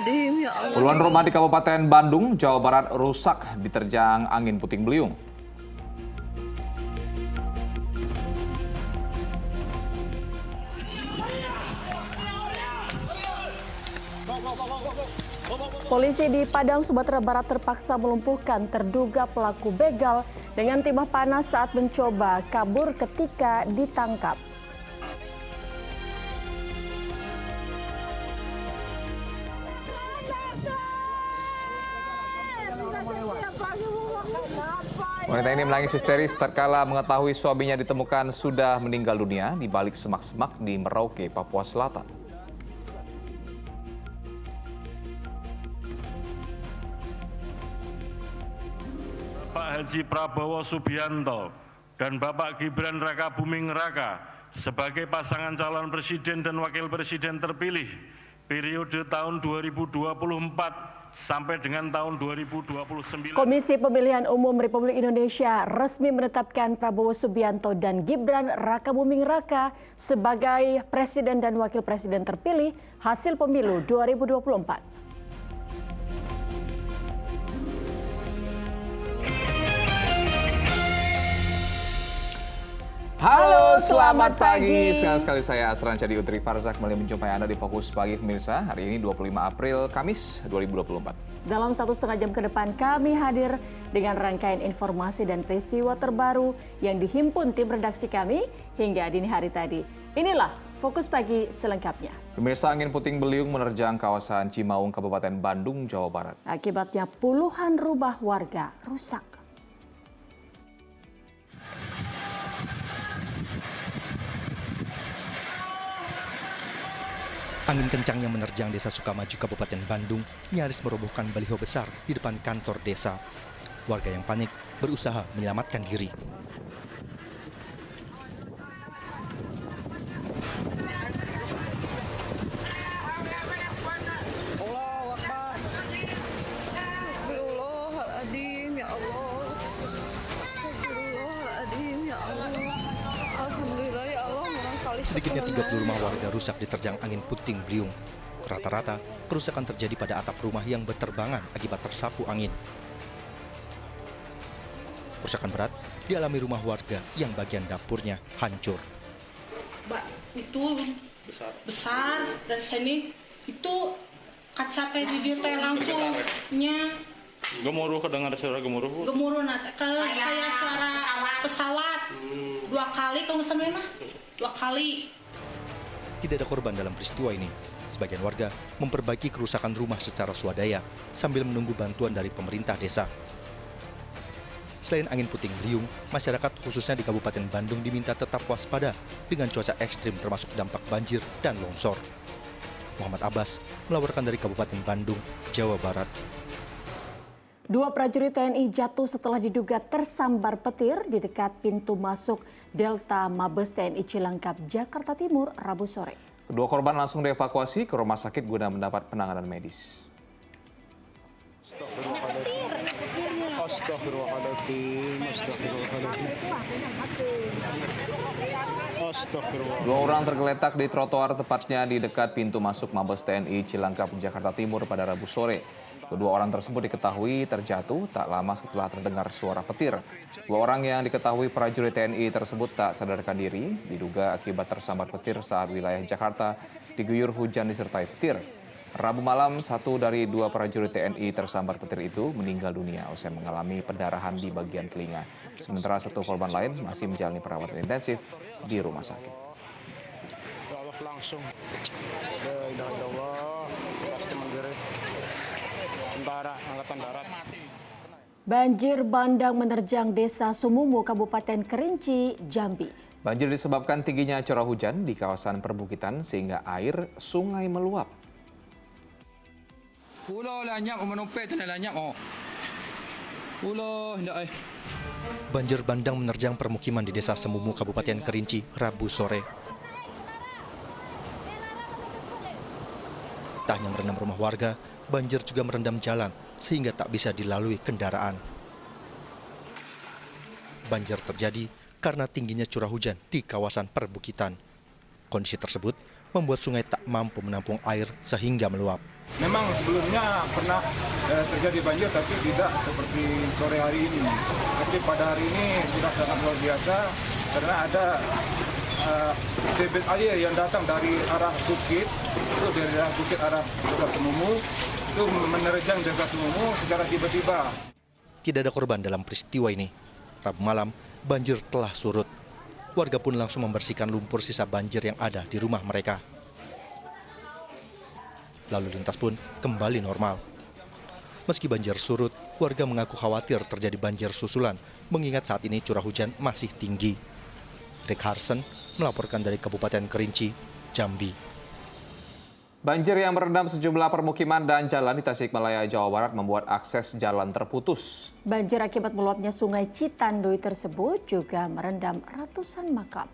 Astagfirullahaladzim, ya Allah. Puluhan rumah di Kabupaten Bandung, Jawa Barat rusak diterjang angin puting beliung. Polisi di Padang, Sumatera Barat terpaksa melumpuhkan terduga pelaku begal dengan timah panas saat mencoba kabur ketika ditangkap. Wanita ini menangis histeris tatkala mengetahui suaminya ditemukan sudah meninggal dunia di balik semak-semak di Merauke, Papua Selatan. Bapak Haji Prabowo Subianto dan Bapak Gibran Raka Buming Raka sebagai pasangan calon presiden dan wakil presiden terpilih periode tahun 2024 sampai dengan tahun 2029. Komisi Pemilihan Umum Republik Indonesia resmi menetapkan Prabowo Subianto dan Gibran Raka Buming Raka sebagai presiden dan wakil presiden terpilih hasil pemilu 2024. Halo, selamat pagi. Senang sekali saya Asran Cadi Utri Farzak kembali menjumpai Anda di Fokus Pagi pemirsa. Hari ini 25 April, Kamis 2024. Dalam 1,5 jam ke depan kami hadir dengan rangkaian informasi dan peristiwa terbaru yang dihimpun tim redaksi kami hingga dini hari tadi. Inilah Fokus Pagi selengkapnya. Pemirsa, angin puting beliung menerjang kawasan Cimaung, Kabupaten Bandung, Jawa Barat. Akibatnya puluhan rumah warga rusak. Angin kencang yang menerjang desa Sukamaju, Kabupaten Bandung, nyaris merobohkan baliho besar di depan kantor desa. Warga yang panik berusaha menyelamatkan diri. Astagfirullahaladzim, ya Allah. Astagfirullahaladzim, ya Allah. Alhamdulillah, ya Allah, barangkali Sedikitnya 30 rumah warga rusak diterjang angin puting beliung. Rata-rata, kerusakan terjadi pada atap rumah yang berterbangan akibat tersapu angin. Kerusakan berat dialami rumah warga yang bagian dapurnya hancur. Mbak, itu besar dan sini itu kaca teh di dia teh langsungnya Gemuruh, kedengar suara gemuruh. gemuruh kayak suara pesawat 2 kali kalau nggak salah mah 2 kali. Tidak ada korban dalam peristiwa ini. Sebagian warga memperbaiki kerusakan rumah secara swadaya sambil menunggu bantuan dari pemerintah desa. Selain angin puting beliung, masyarakat khususnya di Kabupaten Bandung diminta tetap waspada dengan cuaca ekstrim termasuk dampak banjir dan longsor. Muhammad Abbas melaporkan dari Kabupaten Bandung, Jawa Barat. 2 prajurit TNI jatuh setelah diduga tersambar petir di dekat pintu masuk Delta Mabes TNI Cilangkap, Jakarta Timur, Rabu sore. Kedua korban langsung dievakuasi ke rumah sakit guna mendapat penanganan medis. Dua orang tergeletak di trotoar, tepatnya di dekat pintu masuk Mabes TNI Cilangkap, Jakarta Timur pada Rabu sore. Kedua orang tersebut diketahui terjatuh tak lama setelah terdengar suara petir. Dua orang yang diketahui prajurit TNI tersebut tak sadarkan diri, diduga akibat tersambar petir saat wilayah Jakarta diguyur hujan disertai petir. Rabu malam, 1 dari 2 prajurit TNI tersambar petir itu meninggal dunia usai mengalami pendarahan di bagian telinga. Sementara 1 korban lain masih menjalani perawatan intensif di rumah sakit. Langsung. Pasti mandiri. Tentara Angkatan Darat. Banjir bandang menerjang desa Sumumu, Kabupaten Kerinci, Jambi. Banjir disebabkan tingginya curah hujan di kawasan perbukitan sehingga air sungai meluap. Banjir bandang menerjang permukiman di desa Semumu, Kabupaten Kerinci, Rabu sore. Tak hanya merendam rumah warga, banjir juga merendam jalan sehingga tak bisa dilalui kendaraan. Banjir terjadi karena tingginya curah hujan di kawasan perbukitan. Kondisi tersebut membuat sungai tak mampu menampung air sehingga meluap. Memang sebelumnya pernah terjadi banjir, tapi tidak seperti sore hari ini. Tapi pada hari ini sudah sangat luar biasa karena ada debit air yang datang dari arah bukit, itu dari arah bukit arah Desa Semumu, itu menerjang Desa Semumu secara tiba-tiba. Tidak ada korban dalam peristiwa ini. Rabu malam, banjir telah surut. Warga pun langsung membersihkan lumpur sisa banjir yang ada di rumah mereka. Lalu lintas pun kembali normal. Meski banjir surut, warga mengaku khawatir terjadi banjir susulan, mengingat saat ini curah hujan masih tinggi. Rick Harsen melaporkan dari Kabupaten Kerinci, Jambi. Banjir yang merendam sejumlah permukiman dan jalan di Tasikmalaya, Jawa Barat membuat akses jalan terputus. Banjir akibat meluapnya sungai Citanduy tersebut juga merendam ratusan makam.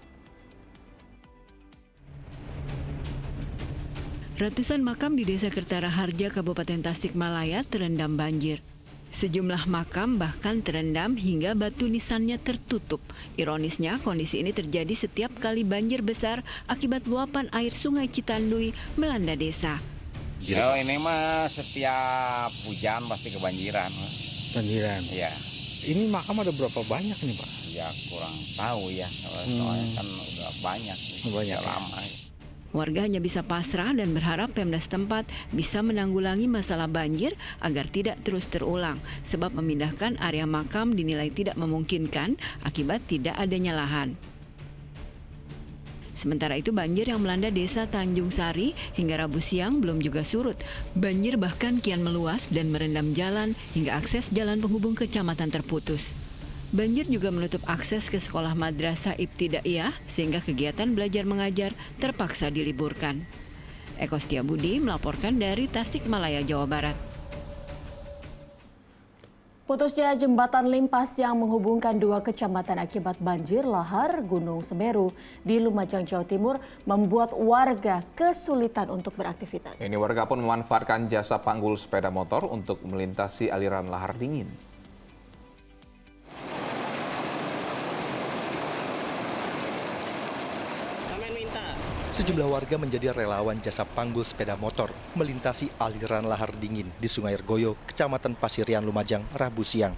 Ratusan makam di Desa Kertara Harja, Kabupaten Tasikmalaya terendam banjir. Sejumlah makam bahkan terendam hingga batu nisannya tertutup. Ironisnya, kondisi ini terjadi setiap kali banjir besar akibat luapan air sungai Citanduy melanda desa. Oh, ini mah setiap hujan pasti kebanjiran. Banjiran? Iya. Ini makam ada berapa banyak nih, Pak? Ya kurang tahu ya, soalnya kan udah banyak. Banyak udah lama. Warga hanya bisa pasrah dan berharap Pemda setempat bisa menanggulangi masalah banjir agar tidak terus terulang, sebab memindahkan area makam dinilai tidak memungkinkan akibat tidak adanya lahan. Sementara itu banjir yang melanda desa Tanjung Sari hingga Rabu siang belum juga surut. Banjir bahkan kian meluas dan merendam jalan hingga akses jalan penghubung kecamatan terputus. Banjir juga menutup akses ke sekolah madrasah Ibtidaiyah sehingga kegiatan belajar mengajar terpaksa diliburkan. Eko Setiabudi melaporkan dari Tasikmalaya, Jawa Barat. Putusnya jembatan limpas yang menghubungkan dua kecamatan akibat banjir lahar Gunung Semeru di Lumajang, Jawa Timur membuat warga kesulitan untuk beraktivitas. Ini warga pun memanfaatkan jasa panggul sepeda motor untuk melintasi aliran lahar dingin. Sejumlah warga menjadi relawan jasa panggul sepeda motor melintasi aliran lahar dingin di Sungai Ergoyo, Kecamatan Pasirian, Lumajang, Rabu siang.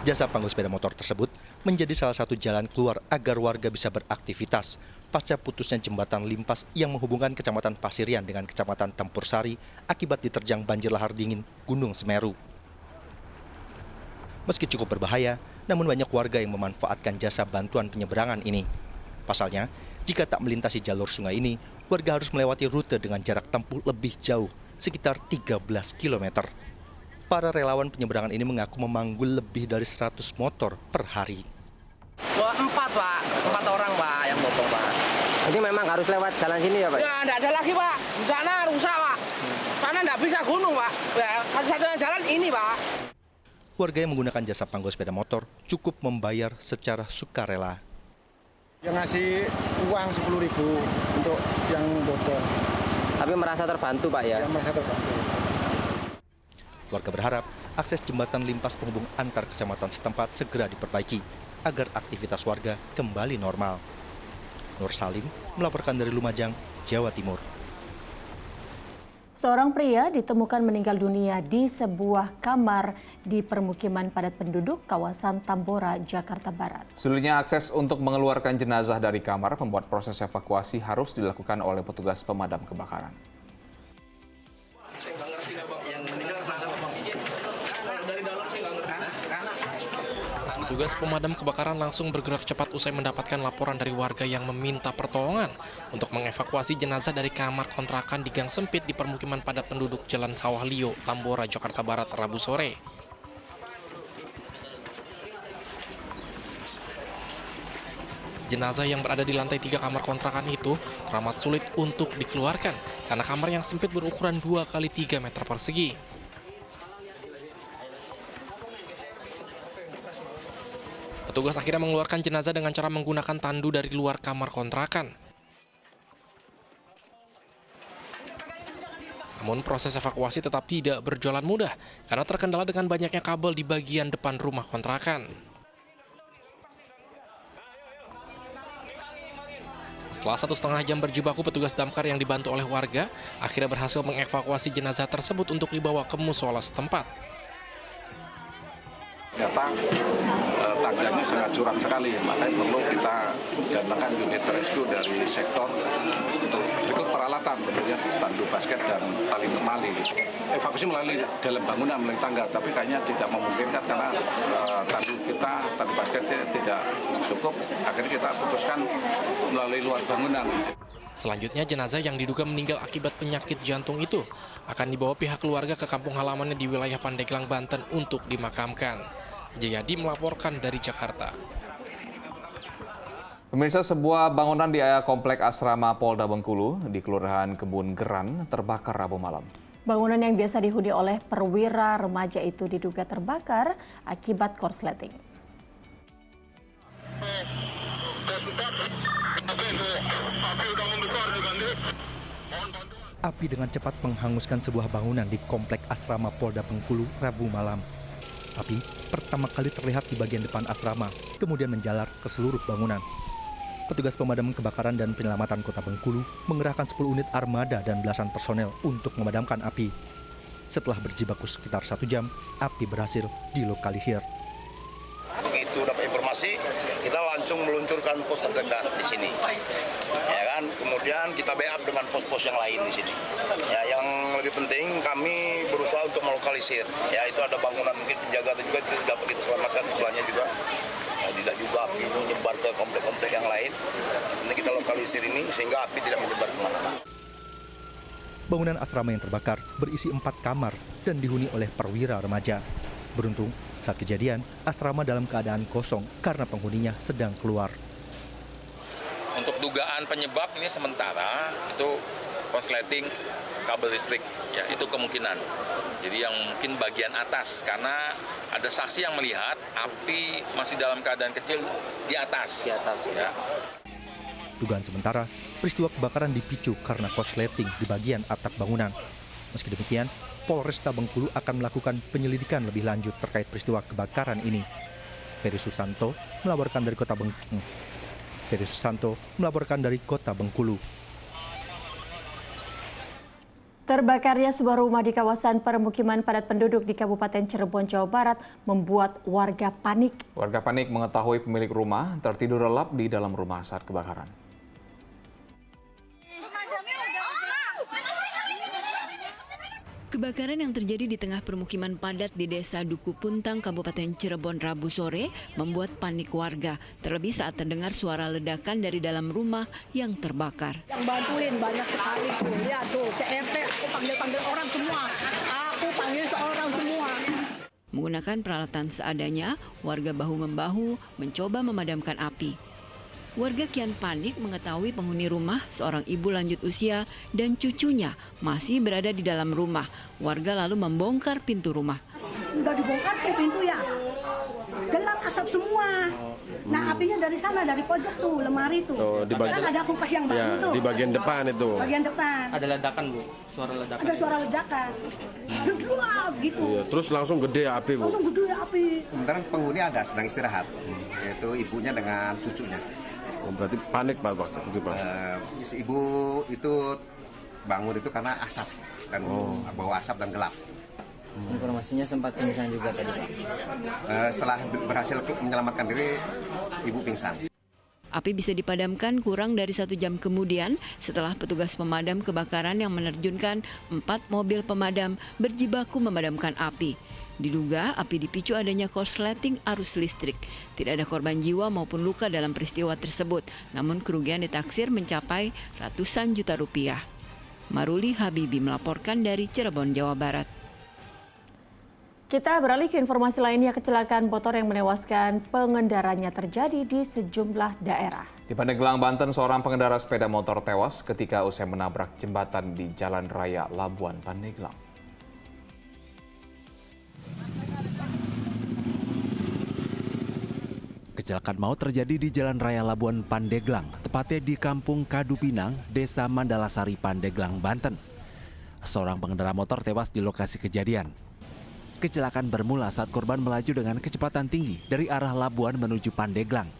Jasa panggul sepeda motor tersebut menjadi salah satu jalan keluar agar warga bisa beraktivitas pasca putusnya jembatan limpas yang menghubungkan Kecamatan Pasirian dengan Kecamatan Tempur Sari akibat diterjang banjir lahar dingin Gunung Semeru. Meski cukup berbahaya, namun banyak warga yang memanfaatkan jasa bantuan penyeberangan ini. Pasalnya, jika tak melintasi jalur sungai ini, warga harus melewati rute dengan jarak tempuh lebih jauh, sekitar 13 km. Para relawan penyeberangan ini mengaku memanggul lebih dari 100 motor per hari. 4 orang Pak yang bopong Pak. Ini memang harus lewat jalan sini ya Pak? Ya enggak ada lagi Pak, di sana rusak Pak. Sana enggak bisa gunung Pak, ya, satu-satunya jalan ini Pak. Warga yang menggunakan jasa panggul sepeda motor cukup membayar secara sukarela. Yang ngasih uang 10.000 untuk yang bopong. Tapi merasa terbantu Pak ya? Yang merasa terbantu. Warga berharap akses jembatan limpas penghubung antar kecamatan setempat segera diperbaiki agar aktivitas warga kembali normal. Nur Salim melaporkan dari Lumajang, Jawa Timur. Seorang pria ditemukan meninggal dunia di sebuah kamar di permukiman padat penduduk kawasan Tambora, Jakarta Barat. Sulitnya akses untuk mengeluarkan jenazah dari kamar membuat proses evakuasi harus dilakukan oleh petugas pemadam kebakaran. Petugas pemadam kebakaran langsung bergerak cepat usai mendapatkan laporan dari warga yang meminta pertolongan untuk mengevakuasi jenazah dari kamar kontrakan di gang sempit di permukiman padat penduduk Jalan Sawah Lio, Tambora, Jakarta Barat, Rabu sore. Jenazah yang berada di lantai 3 kamar kontrakan itu teramat sulit untuk dikeluarkan karena kamar yang sempit berukuran 2 kali 3 meter persegi. Petugas akhirnya mengeluarkan jenazah dengan cara menggunakan tandu dari luar kamar kontrakan. Namun proses evakuasi tetap tidak berjalan mudah karena terkendala dengan banyaknya kabel di bagian depan rumah kontrakan. Setelah 1,5 jam berjibaku, petugas damkar yang dibantu oleh warga akhirnya berhasil mengevakuasi jenazah tersebut untuk dibawa ke musola setempat. Ternyata tangganya sangat curam sekali, makanya perlu kita datangkan unit rescue dari sektor untuk berikut peralatan, kemudian tandu basket dan tali temali. Evakuasi melalui dalam bangunan, melalui tangga, tapi kayaknya tidak memungkinkan karena tandu basketnya tidak cukup. Akhirnya kita putuskan melalui luar bangunan. Selanjutnya, jenazah yang diduga meninggal akibat penyakit jantung itu akan dibawa pihak keluarga ke kampung halamannya di wilayah Pandeglang, Banten untuk dimakamkan. Jayadi melaporkan dari Jakarta. Pemirsa, sebuah bangunan di area komplek asrama Polda Bengkulu di Kelurahan Kebun Geran terbakar Rabu malam. Bangunan yang biasa dihuni oleh perwira remaja itu diduga terbakar akibat korsleting. Api dengan cepat menghanguskan sebuah bangunan di komplek asrama Polda Bengkulu Rabu malam. Api pertama kali terlihat di bagian depan asrama, kemudian menjalar ke seluruh bangunan. Petugas pemadam kebakaran dan penyelamatan Kota Bengkulu mengerahkan 10 unit armada dan belasan personel untuk memadamkan api. Setelah berjibaku sekitar 1 jam, api berhasil dilokalisir. Begitu dapat informasi, kita langsung meluncurkan pos terdekat di sini. Ya kan, kemudian kita backup dengan pos-pos yang lain di sini. Ya, yang lebih penting kami berusaha untuk melokalisir. Ya, itu ada bangunan mungkin penjaga juga itu dapat kita selamatkan sebelahnya juga. Tidak juga api menyebar ke komplek-komplek yang lain. Ini kita lokalisir ini sehingga api tidak menyebar kemana-mana. Bangunan asrama yang terbakar berisi 4 kamar dan dihuni oleh perwira remaja. Beruntung, saat kejadian, asrama dalam keadaan kosong karena penghuninya sedang keluar. Untuk dugaan penyebab ini sementara itu korsleting kabel listrik, ya itu kemungkinan. Jadi yang mungkin bagian atas karena ada saksi yang melihat api masih dalam keadaan kecil di atas. Ya. Dugaan sementara, peristiwa kebakaran dipicu karena korsleting di bagian atap bangunan. Meski demikian, Polresta Bengkulu akan melakukan penyelidikan lebih lanjut terkait peristiwa kebakaran ini. Ferry Susanto melaporkan dari Kota Bengkulu. Terbakarnya sebuah rumah di kawasan permukiman padat penduduk di Kabupaten Cirebon, Jawa Barat membuat warga panik. Warga panik mengetahui pemilik rumah tertidur lelap di dalam rumah saat kebakaran. Kebakaran yang terjadi di tengah permukiman padat di Desa Duku Puntang, Kabupaten Cirebon Rabu sore membuat panik warga, terlebih saat terdengar suara ledakan dari dalam rumah yang terbakar. Yang bantuin banyak sekali tuh, lihat tuh, CRT, aku panggil orang semua, aku panggil seorang semua. Menggunakan peralatan seadanya, warga bahu-membahu mencoba memadamkan api. Warga kian panik mengetahui penghuni rumah, seorang ibu lanjut usia dan cucunya masih berada di dalam rumah. Warga lalu membongkar pintu rumah. Udah dibongkar tuh pintu ya, gelap asap semua. Nah apinya dari sana, dari pojok tuh, lemari tuh. Kan ada kulkas yang baru tuh. Di bagian depan itu. Bagian depan. Ada ledakan, Bu? Suara ledakan? Ada suara ledakan. Gedruap gitu. Iya, terus langsung gede api, Bu? Langsung gede api. Sementara penghuni ada sedang istirahat, yaitu ibunya dengan cucunya. Oh, berarti panik Pak waktu itu, Pak? Ibu itu bangun itu karena asap, dan bau asap dan gelap. Informasinya sempat pingsan juga tadi, Pak? Setelah berhasil menyelamatkan diri, ibu pingsan. Api bisa dipadamkan kurang dari 1 jam kemudian setelah petugas pemadam kebakaran yang menerjunkan 4 mobil pemadam berjibaku memadamkan api. Diduga api dipicu adanya korsleting arus listrik. Tidak ada korban jiwa maupun luka dalam peristiwa tersebut, namun kerugian ditaksir mencapai ratusan juta rupiah. Maruli Habibi melaporkan dari Cirebon, Jawa Barat. Kita beralih ke informasi lainnya, kecelakaan motor yang menewaskan pengendaranya terjadi di sejumlah daerah. Di Pandeglang, Banten, seorang pengendara sepeda motor tewas ketika usai menabrak jembatan di Jalan Raya Labuan Pandeglang. Kecelakaan maut terjadi di Jalan Raya Labuan Pandeglang, tepatnya di Kampung Kadupinang, Desa Mandalasari, Pandeglang, Banten. Seorang pengendara motor tewas di lokasi kejadian. Kecelakaan bermula saat korban melaju dengan kecepatan tinggi dari arah Labuan menuju Pandeglang.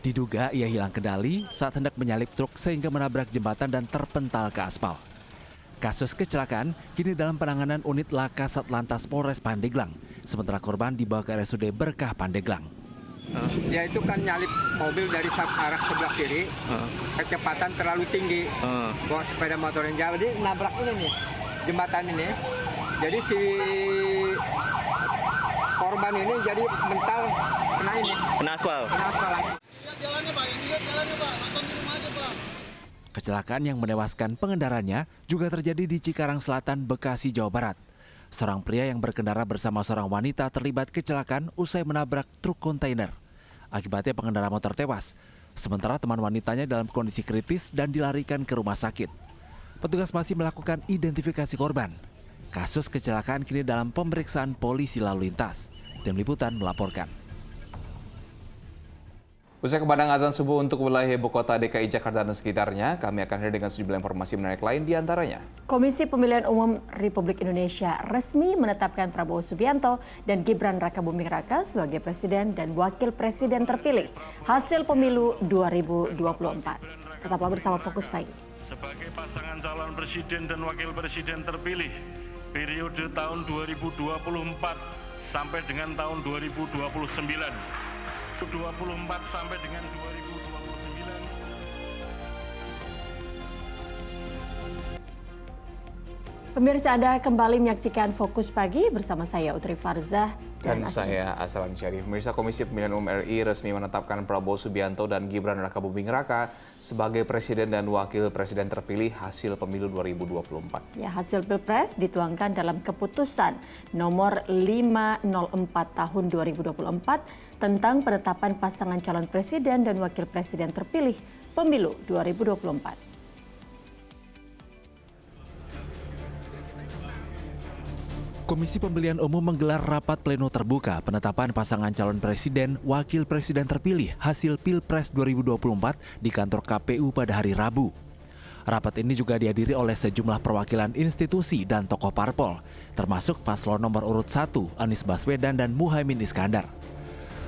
Diduga ia hilang kendali saat hendak menyalip truk sehingga menabrak jembatan dan terpental ke aspal. Kasus kecelakaan kini dalam penanganan unit laka Satlantas Polres Pandeglang, sementara korban dibawa ke RSUD Berkah Pandeglang. Dia itu kan nyalip mobil dari arah sebelah kiri, kecepatan terlalu tinggi, bawa sepeda motor yang jauh, jadi nabrak ini nih, jembatan ini. Jadi si korban ini jadi mental kena ini. Kena aspal. Kena aspal lagi. Kecelakaan yang menewaskan pengendaranya juga terjadi di Cikarang Selatan, Bekasi, Jawa Barat. Seorang pria yang berkendara bersama seorang wanita terlibat kecelakaan usai menabrak truk kontainer. Akibatnya pengendara motor tewas, sementara teman wanitanya dalam kondisi kritis dan dilarikan ke rumah sakit. Petugas masih melakukan identifikasi korban. Kasus kecelakaan kini dalam pemeriksaan polisi lalu lintas. Tim Liputan melaporkan. Usai kumandang azan subuh untuk wilayah ibu kota DKI Jakarta dan sekitarnya, kami akan hadir dengan sejumlah informasi menarik lain di antaranya. Komisi Pemilihan Umum Republik Indonesia resmi menetapkan Prabowo Subianto dan Gibran Rakabuming Raka sebagai Presiden dan Wakil Presiden terpilih hasil pemilu 2024. Tetaplah bersama Fokus Pagi. Sebagai pasangan calon presiden dan wakil presiden terpilih periode tahun 2024 sampai dengan tahun 2029. 24 sampai dengan 2029. Pemirsa, Anda kembali menyaksikan Fokus Pagi bersama saya Utri Farzah dan saya Aslan Syarif. Pemirsa, Komisi Pemilihan Umum RI resmi menetapkan Prabowo Subianto dan Gibran Rakabuming Raka sebagai Presiden dan Wakil Presiden terpilih hasil pemilu 2024. Ya, hasil Pilpres dituangkan dalam keputusan nomor 504 tahun 2024 tentang penetapan pasangan calon presiden dan wakil presiden terpilih pemilu 2024. Komisi Pemilihan Umum menggelar rapat pleno terbuka penetapan pasangan calon presiden wakil presiden terpilih hasil Pilpres 2024 di kantor KPU pada hari Rabu. Rapat ini juga dihadiri oleh sejumlah perwakilan institusi dan tokoh parpol, termasuk paslon nomor urut 1 Anies Baswedan dan Muhaimin Iskandar.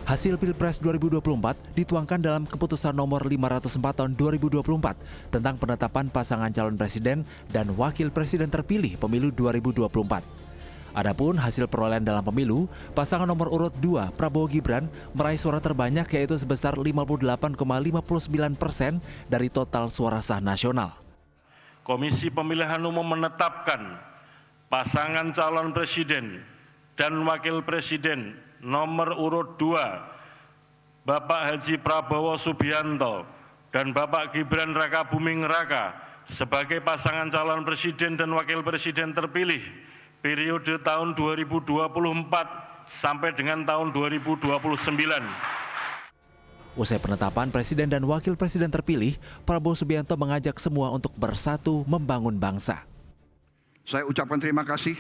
Hasil Pilpres 2024 dituangkan dalam keputusan nomor 504 tahun 2024 tentang penetapan pasangan calon presiden dan wakil presiden terpilih pemilu 2024. Adapun hasil perolehan dalam pemilu, pasangan nomor urut 2 Prabowo Gibran meraih suara terbanyak yaitu sebesar 58,59% dari total suara sah nasional. Komisi Pemilihan Umum menetapkan pasangan calon presiden dan wakil presiden nomor urut 2 Bapak Haji Prabowo Subianto dan Bapak Gibran Rakabuming Raka sebagai pasangan calon presiden dan wakil presiden terpilih periode tahun 2024 sampai dengan tahun 2029. Usai penetapan presiden dan wakil presiden terpilih, Prabowo Subianto mengajak semua untuk bersatu membangun bangsa. Saya ucapkan terima kasih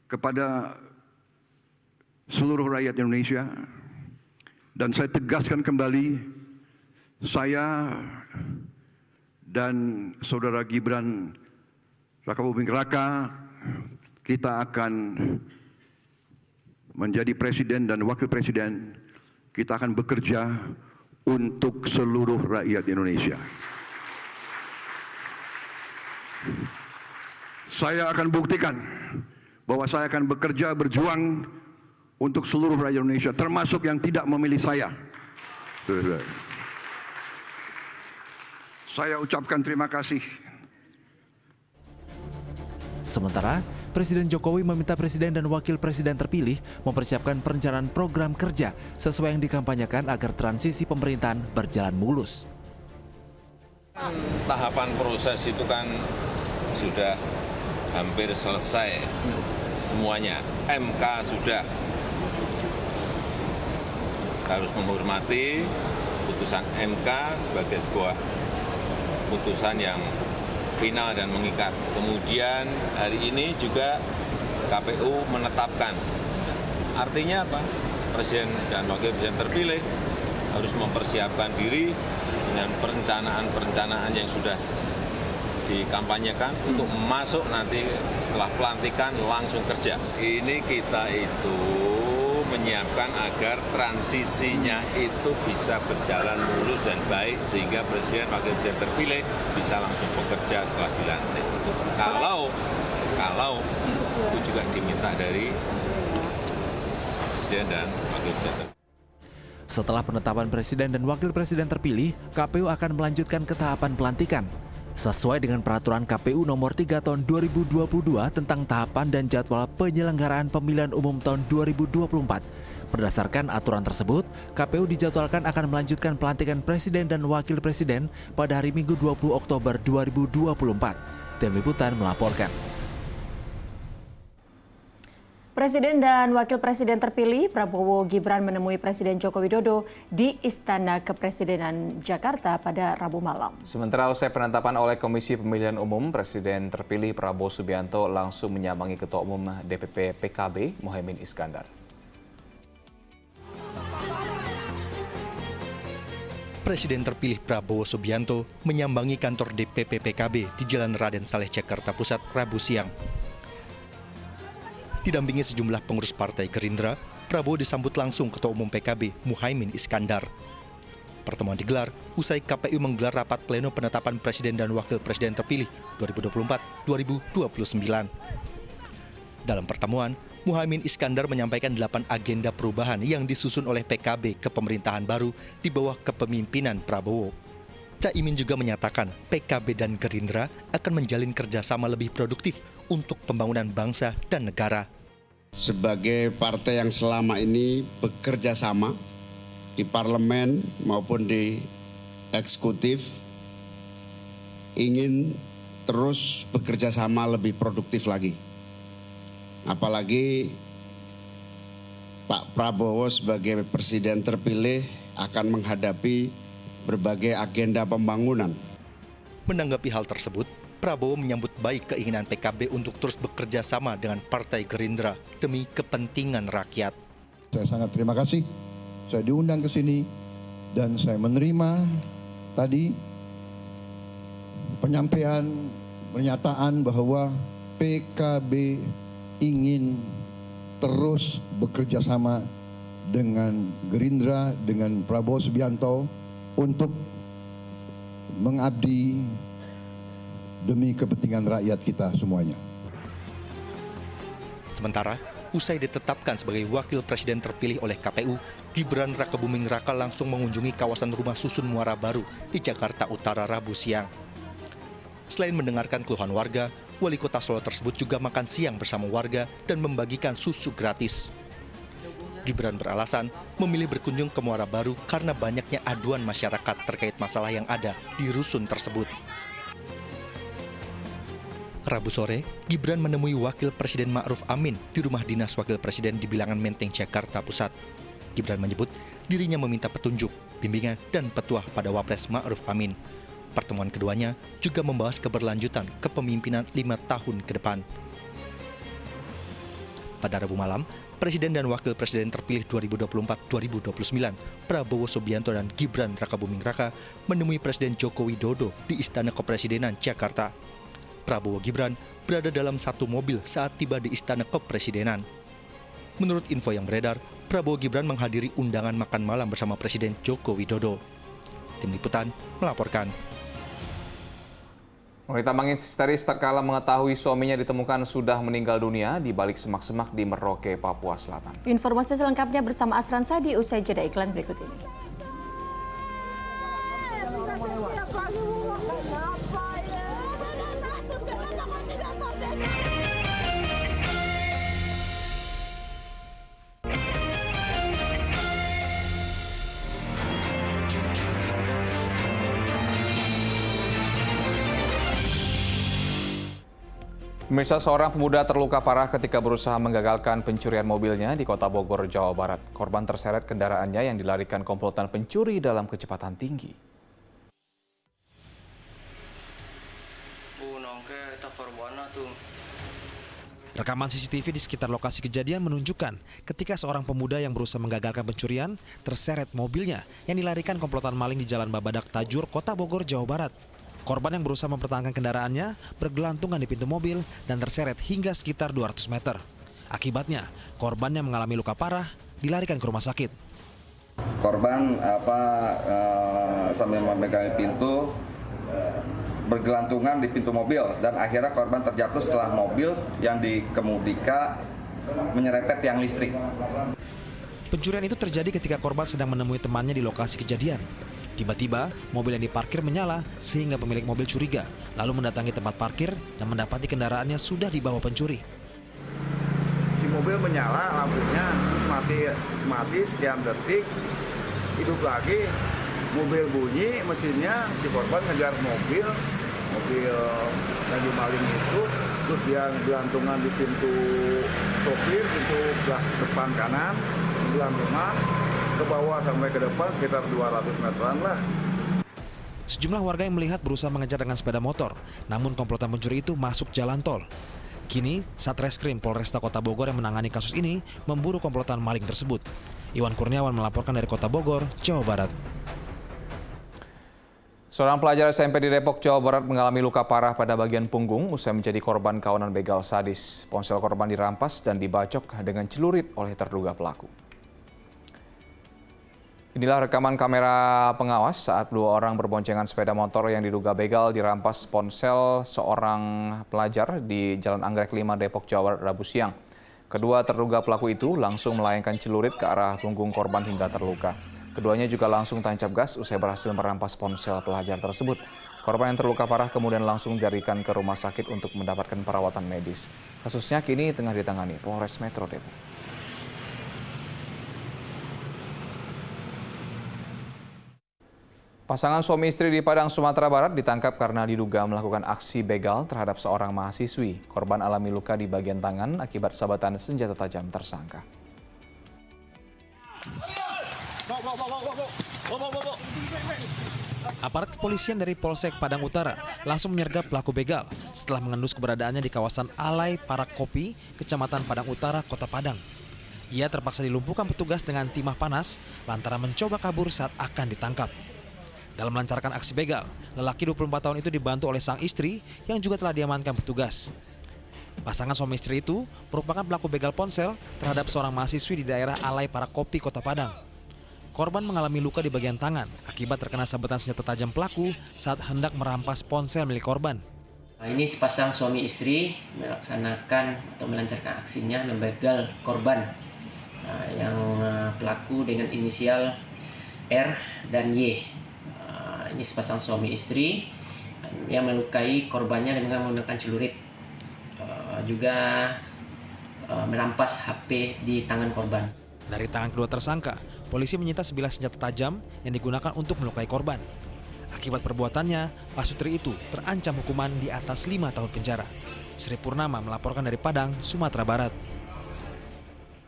kepada seluruh rakyat Indonesia dan saya tegaskan kembali, saya dan saudara Gibran Rakabuming Raka kita akan menjadi presiden dan wakil presiden. Kita akan bekerja untuk seluruh rakyat Indonesia. Saya akan buktikan bahwa saya akan bekerja berjuang untuk seluruh rakyat Indonesia, termasuk yang tidak memilih saya. Saya ucapkan terima kasih. Sementara, Presiden Jokowi meminta presiden dan wakil presiden terpilih mempersiapkan perencanaan program kerja sesuai yang dikampanyekan agar transisi pemerintahan berjalan mulus. Tahapan proses itu kan sudah hampir selesai semuanya. MK sudah harus menghormati putusan MK sebagai sebuah putusan yang final dan mengikat. Kemudian hari ini juga KPU menetapkan. Artinya apa? Presiden dan wakil presiden terpilih harus mempersiapkan diri dengan perencanaan-perencanaan yang sudah dikampanyekan untuk masuk nanti setelah pelantikan langsung kerja. Ini kita itu menyiapkan agar transisinya itu bisa berjalan mulus dan baik sehingga presiden wakil presiden terpilih bisa langsung bekerja setelah dilantik. Kalau itu juga diminta dari presiden dan wakil presiden. Setelah penetapan presiden dan wakil presiden terpilih, KPU akan melanjutkan ke tahapan pelantikan. Sesuai dengan peraturan KPU nomor 3 tahun 2022 tentang tahapan dan jadwal penyelenggaraan pemilihan umum tahun 2024. Berdasarkan aturan tersebut, KPU dijadwalkan akan melanjutkan pelantikan presiden dan wakil presiden pada hari Minggu 20 Oktober 2024. Tim Liputan melaporkan. Presiden dan Wakil Presiden terpilih Prabowo Gibran menemui Presiden Joko Widodo di Istana Kepresidenan Jakarta pada Rabu malam. Sementara usai penetapan oleh Komisi Pemilihan Umum, Presiden terpilih Prabowo Subianto langsung menyambangi Ketua Umum DPP PKB Muhaimin Iskandar. Presiden terpilih Prabowo Subianto menyambangi kantor DPP PKB di Jalan Raden Saleh, Jakarta Pusat, Rabu siang. Didampingi sejumlah pengurus Partai Gerindra, Prabowo disambut langsung Ketua Umum PKB Muhaimin Iskandar. Pertemuan digelar usai KPU menggelar rapat pleno penetapan Presiden dan Wakil Presiden terpilih 2024-2029. Dalam pertemuan, Muhaimin Iskandar menyampaikan 8 agenda perubahan yang disusun oleh PKB ke pemerintahan baru di bawah kepemimpinan Prabowo. Caimin juga menyatakan PKB dan Gerindra akan menjalin kerjasama lebih produktif untuk pembangunan bangsa dan negara. Sebagai partai yang selama ini bekerja sama di parlemen maupun di eksekutif, ingin terus bekerja sama lebih produktif lagi. Apalagi Pak Prabowo sebagai presiden terpilih akan menghadapi berbagai agenda pembangunan. Menanggapi hal tersebut, Prabowo menyambut baik keinginan PKB untuk terus bekerja sama dengan Partai Gerindra demi kepentingan rakyat. Saya sangat terima kasih, saya diundang ke sini dan saya menerima tadi pernyataan bahwa PKB ingin terus bekerja sama dengan Gerindra, dengan Prabowo Subianto untuk mengabdi demi kepentingan rakyat kita semuanya. Sementara, usai ditetapkan sebagai wakil presiden terpilih oleh KPU, Gibran Rakabuming Raka langsung mengunjungi kawasan rumah susun Muara Baru di Jakarta Utara Rabu siang. Selain mendengarkan keluhan warga, wali kota Solo tersebut juga makan siang bersama warga dan membagikan susu gratis. Gibran beralasan memilih berkunjung ke Muara Baru karena banyaknya aduan masyarakat terkait masalah yang ada di rusun tersebut. Rabu sore, Gibran menemui Wakil Presiden Ma'ruf Amin di rumah dinas Wakil Presiden di Bilangan Menteng, Jakarta Pusat. Gibran menyebut dirinya meminta petunjuk, bimbingan, dan petuah pada Wapres Ma'ruf Amin. Pertemuan keduanya juga membahas keberlanjutan kepemimpinan 5 tahun ke depan. Pada Rabu malam, Presiden dan Wakil Presiden terpilih 2024-2029, Prabowo Subianto dan Gibran Rakabuming Raka menemui Presiden Joko Widodo di Istana Kepresidenan Jakarta. Prabowo Gibran berada dalam satu mobil saat tiba di Istana Kepresidenan. Menurut info yang beredar, Prabowo Gibran menghadiri undangan makan malam bersama Presiden Joko Widodo. Tim Liputan melaporkan. Wanita menangis histeris tatkala mengetahui suaminya ditemukan sudah meninggal dunia di balik semak-semak di Merauke, Papua Selatan. Informasi selengkapnya bersama Asran Sadi usai jeda iklan berikut ini. Pemirsa, seorang pemuda terluka parah ketika berusaha menggagalkan pencurian mobilnya di Kota Bogor, Jawa Barat. Korban terseret kendaraannya yang dilarikan komplotan pencuri dalam kecepatan tinggi. Rekaman CCTV di sekitar lokasi kejadian menunjukkan ketika seorang pemuda yang berusaha menggagalkan pencurian terseret mobilnya yang dilarikan komplotan maling di Jalan Babadak Tajur, Kota Bogor, Jawa Barat. Korban yang berusaha mempertahankan kendaraannya bergelantungan di pintu mobil dan terseret hingga sekitar 200 meter. Akibatnya, korban yang mengalami luka parah dilarikan ke rumah sakit. Korban sambil memegang pintu bergelantungan di pintu mobil dan akhirnya korban terjatuh setelah mobil yang dikemudika menyerempet tiang listrik. Pencurian itu terjadi ketika korban sedang menemui temannya di lokasi kejadian. Tiba-tiba, mobil yang diparkir menyala sehingga pemilik mobil curiga, lalu mendatangi tempat parkir dan mendapati kendaraannya sudah dibawa pencuri. Si mobil menyala, lampunya mati sekian detik, hidup lagi, mobil bunyi, mesinnya, si korban ngejar mobil yang dimaling itu, terus dia gelantungan di pintu sopir, pintu depan kanan, gelantungan ke bawah sampai ke depan sekitar 200 meteran lah. Sejumlah warga yang melihat berusaha mengejar dengan sepeda motor, namun komplotan pencuri itu masuk jalan tol. Kini, Satreskrim Polresta Kota Bogor yang menangani kasus ini memburu komplotan maling tersebut. Iwan Kurniawan melaporkan dari Kota Bogor, Jawa Barat. Seorang pelajar SMP di Depok, Jawa Barat mengalami luka parah pada bagian punggung usai menjadi korban kawanan begal sadis. Ponsel korban dirampas dan dibacok dengan celurit oleh terduga pelaku. Inilah rekaman kamera pengawas saat dua orang berboncengan sepeda motor yang diduga begal dirampas ponsel seorang pelajar di Jalan Anggrek 5 Depok, Jawa Barat Rabu siang. Kedua terduga pelaku itu langsung melayangkan celurit ke arah punggung korban hingga terluka. Keduanya juga langsung tancap gas usai berhasil merampas ponsel pelajar tersebut. Korban yang terluka parah kemudian langsung dilarikan ke rumah sakit untuk mendapatkan perawatan medis. Kasusnya kini tengah ditangani Polres Metro Depok. Pasangan suami istri di Padang, Sumatera Barat ditangkap karena diduga melakukan aksi begal terhadap seorang mahasiswi. Korban alami luka di bagian tangan akibat sabatan senjata tajam tersangka. Aparat kepolisian dari Polsek Padang Utara langsung menyergap pelaku begal setelah mengendus keberadaannya di kawasan Alai Parakopi, Kecamatan Padang Utara, Kota Padang. Ia terpaksa dilumpuhkan petugas dengan timah panas lantaran mencoba kabur saat akan ditangkap. Dalam melancarkan aksi begal, lelaki 24 tahun itu dibantu oleh sang istri yang juga telah diamankan petugas. Pasangan suami istri itu merupakan pelaku begal ponsel terhadap seorang mahasiswi di daerah Alai Parakopi, Kota Padang. Korban mengalami luka di bagian tangan akibat terkena sabetan senjata tajam pelaku saat hendak merampas ponsel milik korban. Ini sepasang suami istri melaksanakan atau melancarkan aksinya membegal korban yang pelaku dengan inisial R dan Y. Ini sepasang suami istri yang melukai korbannya dengan menggunakan celurit. Juga merampas HP di tangan korban. Dari tangan kedua tersangka, polisi menyita sebilah senjata tajam yang digunakan untuk melukai korban. Akibat perbuatannya, pasutri itu terancam hukuman di atas 5 tahun penjara. Sri Purnama melaporkan dari Padang, Sumatera Barat.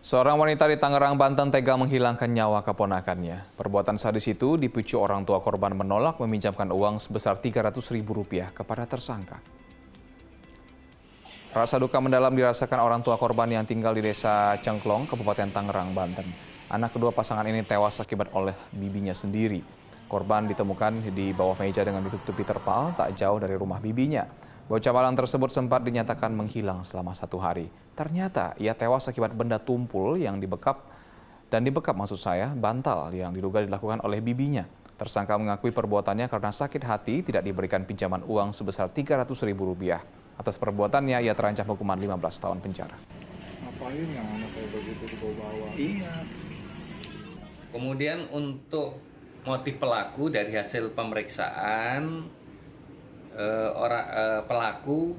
Seorang wanita di Tangerang, Banten tega menghilangkan nyawa keponakannya. Perbuatan sadis itu dipicu orang tua korban menolak meminjamkan uang sebesar Rp300.000 kepada tersangka. Rasa duka mendalam dirasakan orang tua korban yang tinggal di Desa Cengklong, Kabupaten Tangerang, Banten. Anak kedua pasangan ini tewas akibat oleh bibinya sendiri. Korban ditemukan di bawah meja dengan ditutupi terpal tak jauh dari rumah bibinya. Bocah malang tersebut sempat dinyatakan menghilang selama 1 hari. Ternyata ia tewas akibat benda tumpul yang dibekap bantal yang diduga dilakukan oleh bibinya. Tersangka mengakui perbuatannya karena sakit hati tidak diberikan pinjaman uang sebesar Rp300.000. Atas perbuatannya ia terancam hukuman 15 tahun penjara. Ngapain yang anak kayak begitu dibawa-bawa? Iya. Kemudian untuk motif pelaku dari hasil pemeriksaan pelaku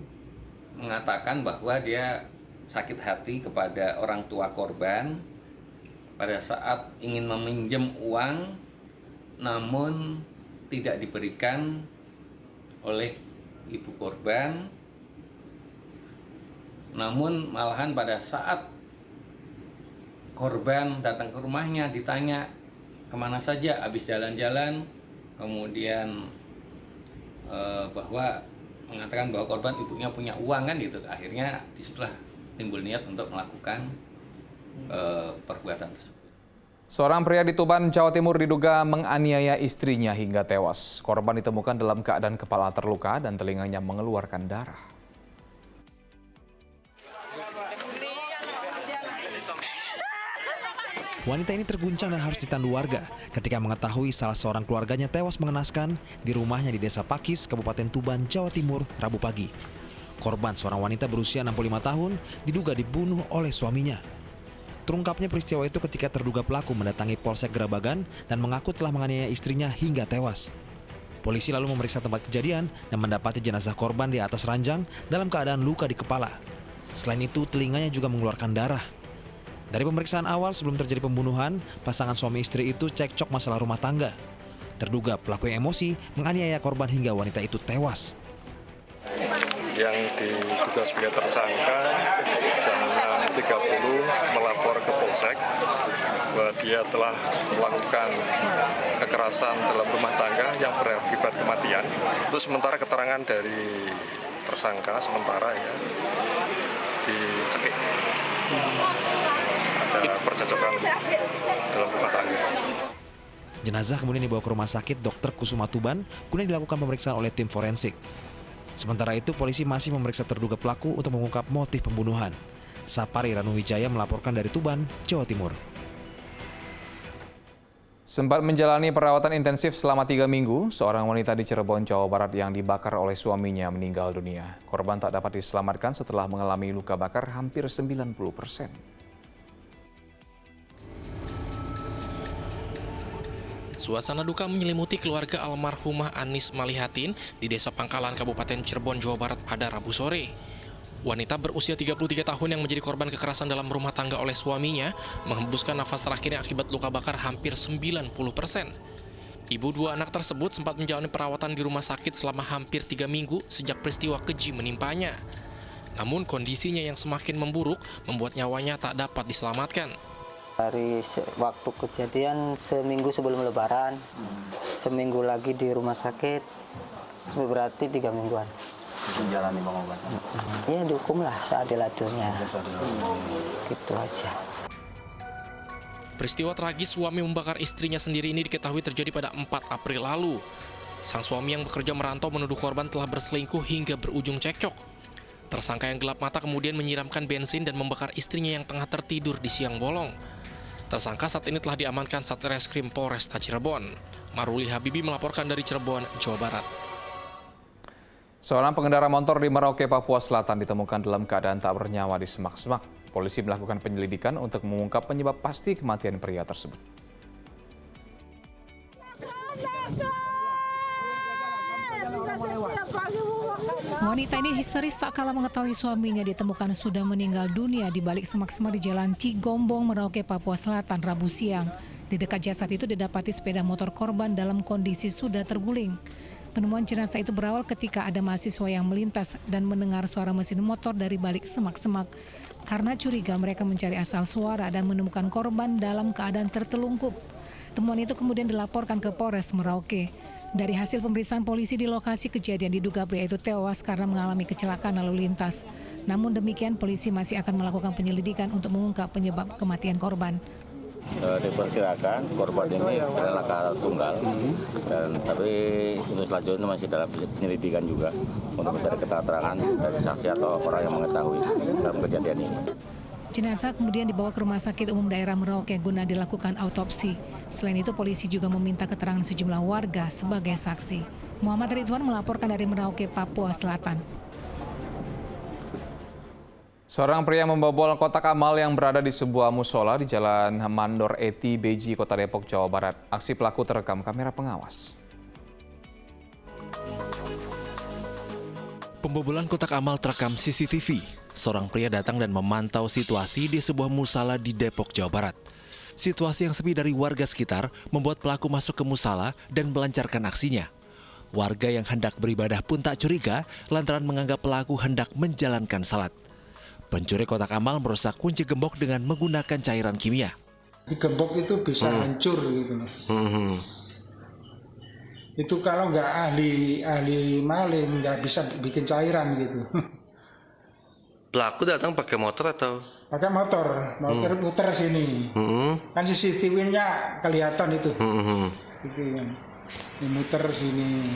mengatakan bahwa dia sakit hati kepada orang tua korban pada saat ingin meminjam uang namun tidak diberikan oleh ibu korban, namun malahan pada saat korban datang ke rumahnya ditanya kemana saja habis jalan-jalan, kemudian bahwa mengatakan bahwa korban ibunya punya uang kan gitu. Akhirnya disitulah timbul niat untuk melakukan perbuatan tersebut. Seorang pria di Tuban, Jawa Timur diduga menganiaya istrinya hingga tewas. Korban ditemukan dalam keadaan kepala terluka dan telinganya mengeluarkan darah. Wanita ini terguncang dan harus ditandu warga ketika mengetahui salah seorang keluarganya tewas mengenaskan di rumahnya di Desa Pakis, Kabupaten Tuban, Jawa Timur, Rabu pagi. Korban, seorang wanita berusia 65 tahun, diduga dibunuh oleh suaminya. Terungkapnya peristiwa itu ketika terduga pelaku mendatangi Polsek Grabagan dan mengaku telah menganiaya istrinya hingga tewas. Polisi lalu memeriksa tempat kejadian dan mendapati jenazah korban di atas ranjang dalam keadaan luka di kepala. Selain itu, telinganya juga mengeluarkan darah. Dari pemeriksaan awal sebelum terjadi pembunuhan, pasangan suami istri itu cekcok masalah rumah tangga. Terduga pelaku yang emosi menganiaya korban hingga wanita itu tewas. Yang diduga sebagai tersangka jam 6.30 melapor ke Polsek bahwa dia telah melakukan kekerasan dalam rumah tangga yang berakibat kematian. Untuk sementara keterangan dari tersangka sementara ya dicekik. Ada percocokan dalam rumah tangga. Jenazah kemudian dibawa ke Rumah Sakit Dr. Kusuma Tuban guna dilakukan pemeriksaan oleh tim forensik. Sementara itu, polisi masih memeriksa terduga pelaku untuk mengungkap motif pembunuhan. Sapari Ranuwijaya melaporkan dari Tuban, Jawa Timur. Sempat menjalani perawatan intensif selama 3 minggu, seorang wanita di Cirebon, Jawa Barat yang dibakar oleh suaminya meninggal dunia. Korban tak dapat diselamatkan setelah mengalami luka bakar hampir 90%. Suasana duka menyelimuti keluarga almarhumah Anis Malihatin di Desa Pangkalan, Kabupaten Cirebon, Jawa Barat pada Rabu sore. Wanita berusia 33 tahun yang menjadi korban kekerasan dalam rumah tangga oleh suaminya menghembuskan nafas terakhirnya akibat luka bakar hampir 90%. Ibu dua anak tersebut sempat menjalani perawatan di rumah sakit selama hampir 3 minggu sejak peristiwa keji menimpanya. Namun kondisinya yang semakin memburuk membuat nyawanya tak dapat diselamatkan. Dari waktu kejadian seminggu sebelum Lebaran, seminggu lagi di rumah sakit, berarti 3 mingguan. Menjalani pengobatan? Ya dihukumlah seadil-adilnya, gitu aja. Peristiwa tragis suami membakar istrinya sendiri ini diketahui terjadi pada 4 April lalu. Sang suami yang bekerja merantau menuduh korban telah berselingkuh hingga berujung cekcok. Tersangka yang gelap mata kemudian menyiramkan bensin dan membakar istrinya yang tengah tertidur di siang bolong. Tersangka saat ini telah diamankan Satreskrim Polresta Cirebon. Maruli Habibi melaporkan dari Cirebon, Jawa Barat. Seorang pengendara motor di Merauke, Papua Selatan ditemukan dalam keadaan tak bernyawa di semak-semak. Polisi melakukan penyelidikan untuk mengungkap penyebab pasti kematian pria tersebut. Wanita ini histeris tak kalah mengetahui suaminya ditemukan sudah meninggal dunia di balik semak-semak di Jalan Cigombong, Merauke, Papua Selatan, Rabu siang. Di dekat jasad itu didapati sepeda motor korban dalam kondisi sudah terguling. Penemuan jenazah itu berawal ketika ada mahasiswa yang melintas dan mendengar suara mesin motor dari balik semak-semak. Karena curiga, mereka mencari asal suara dan menemukan korban dalam keadaan tertelungkup. Temuan itu kemudian dilaporkan ke Polres Merauke. Dari hasil pemeriksaan polisi di lokasi kejadian diduga pria itu tewas karena mengalami kecelakaan lalu lintas. Namun demikian polisi masih akan melakukan penyelidikan untuk mengungkap penyebab kematian korban. Diperkirakan korban ini adalah laka tunggal, tapi untuk selanjutnya masih dalam penyelidikan juga untuk mencari keterangan dari saksi atau orang yang mengetahui dalam kejadian ini. Jenazah kemudian dibawa ke Rumah Sakit Umum Daerah Merauke guna dilakukan autopsi. Selain itu, polisi juga meminta keterangan sejumlah warga sebagai saksi. Muhammad Ridwan melaporkan dari Merauke, Papua Selatan. Seorang pria membobol kotak amal yang berada di sebuah musola di Jalan Mandor Eti, Beji, Kota Depok, Jawa Barat. Aksi pelaku terekam kamera pengawas. Pembobolan kotak amal terekam CCTV. Seorang pria datang dan memantau situasi di sebuah musala di Depok, Jawa Barat. Situasi yang sepi dari warga sekitar membuat pelaku masuk ke musala dan melancarkan aksinya. Warga yang hendak beribadah pun tak curiga lantaran menganggap pelaku hendak menjalankan salat. Pencuri kotak amal merusak kunci gembok dengan menggunakan cairan kimia. Di gembok itu bisa hancur gitu. Itu kalau nggak ahli maling nggak bisa bikin cairan gitu. Pelaku datang pakai motor atau? Pakai motor putar sini. Kan CCTV-nya kelihatan itu. Gitu kan. Dimuter sini.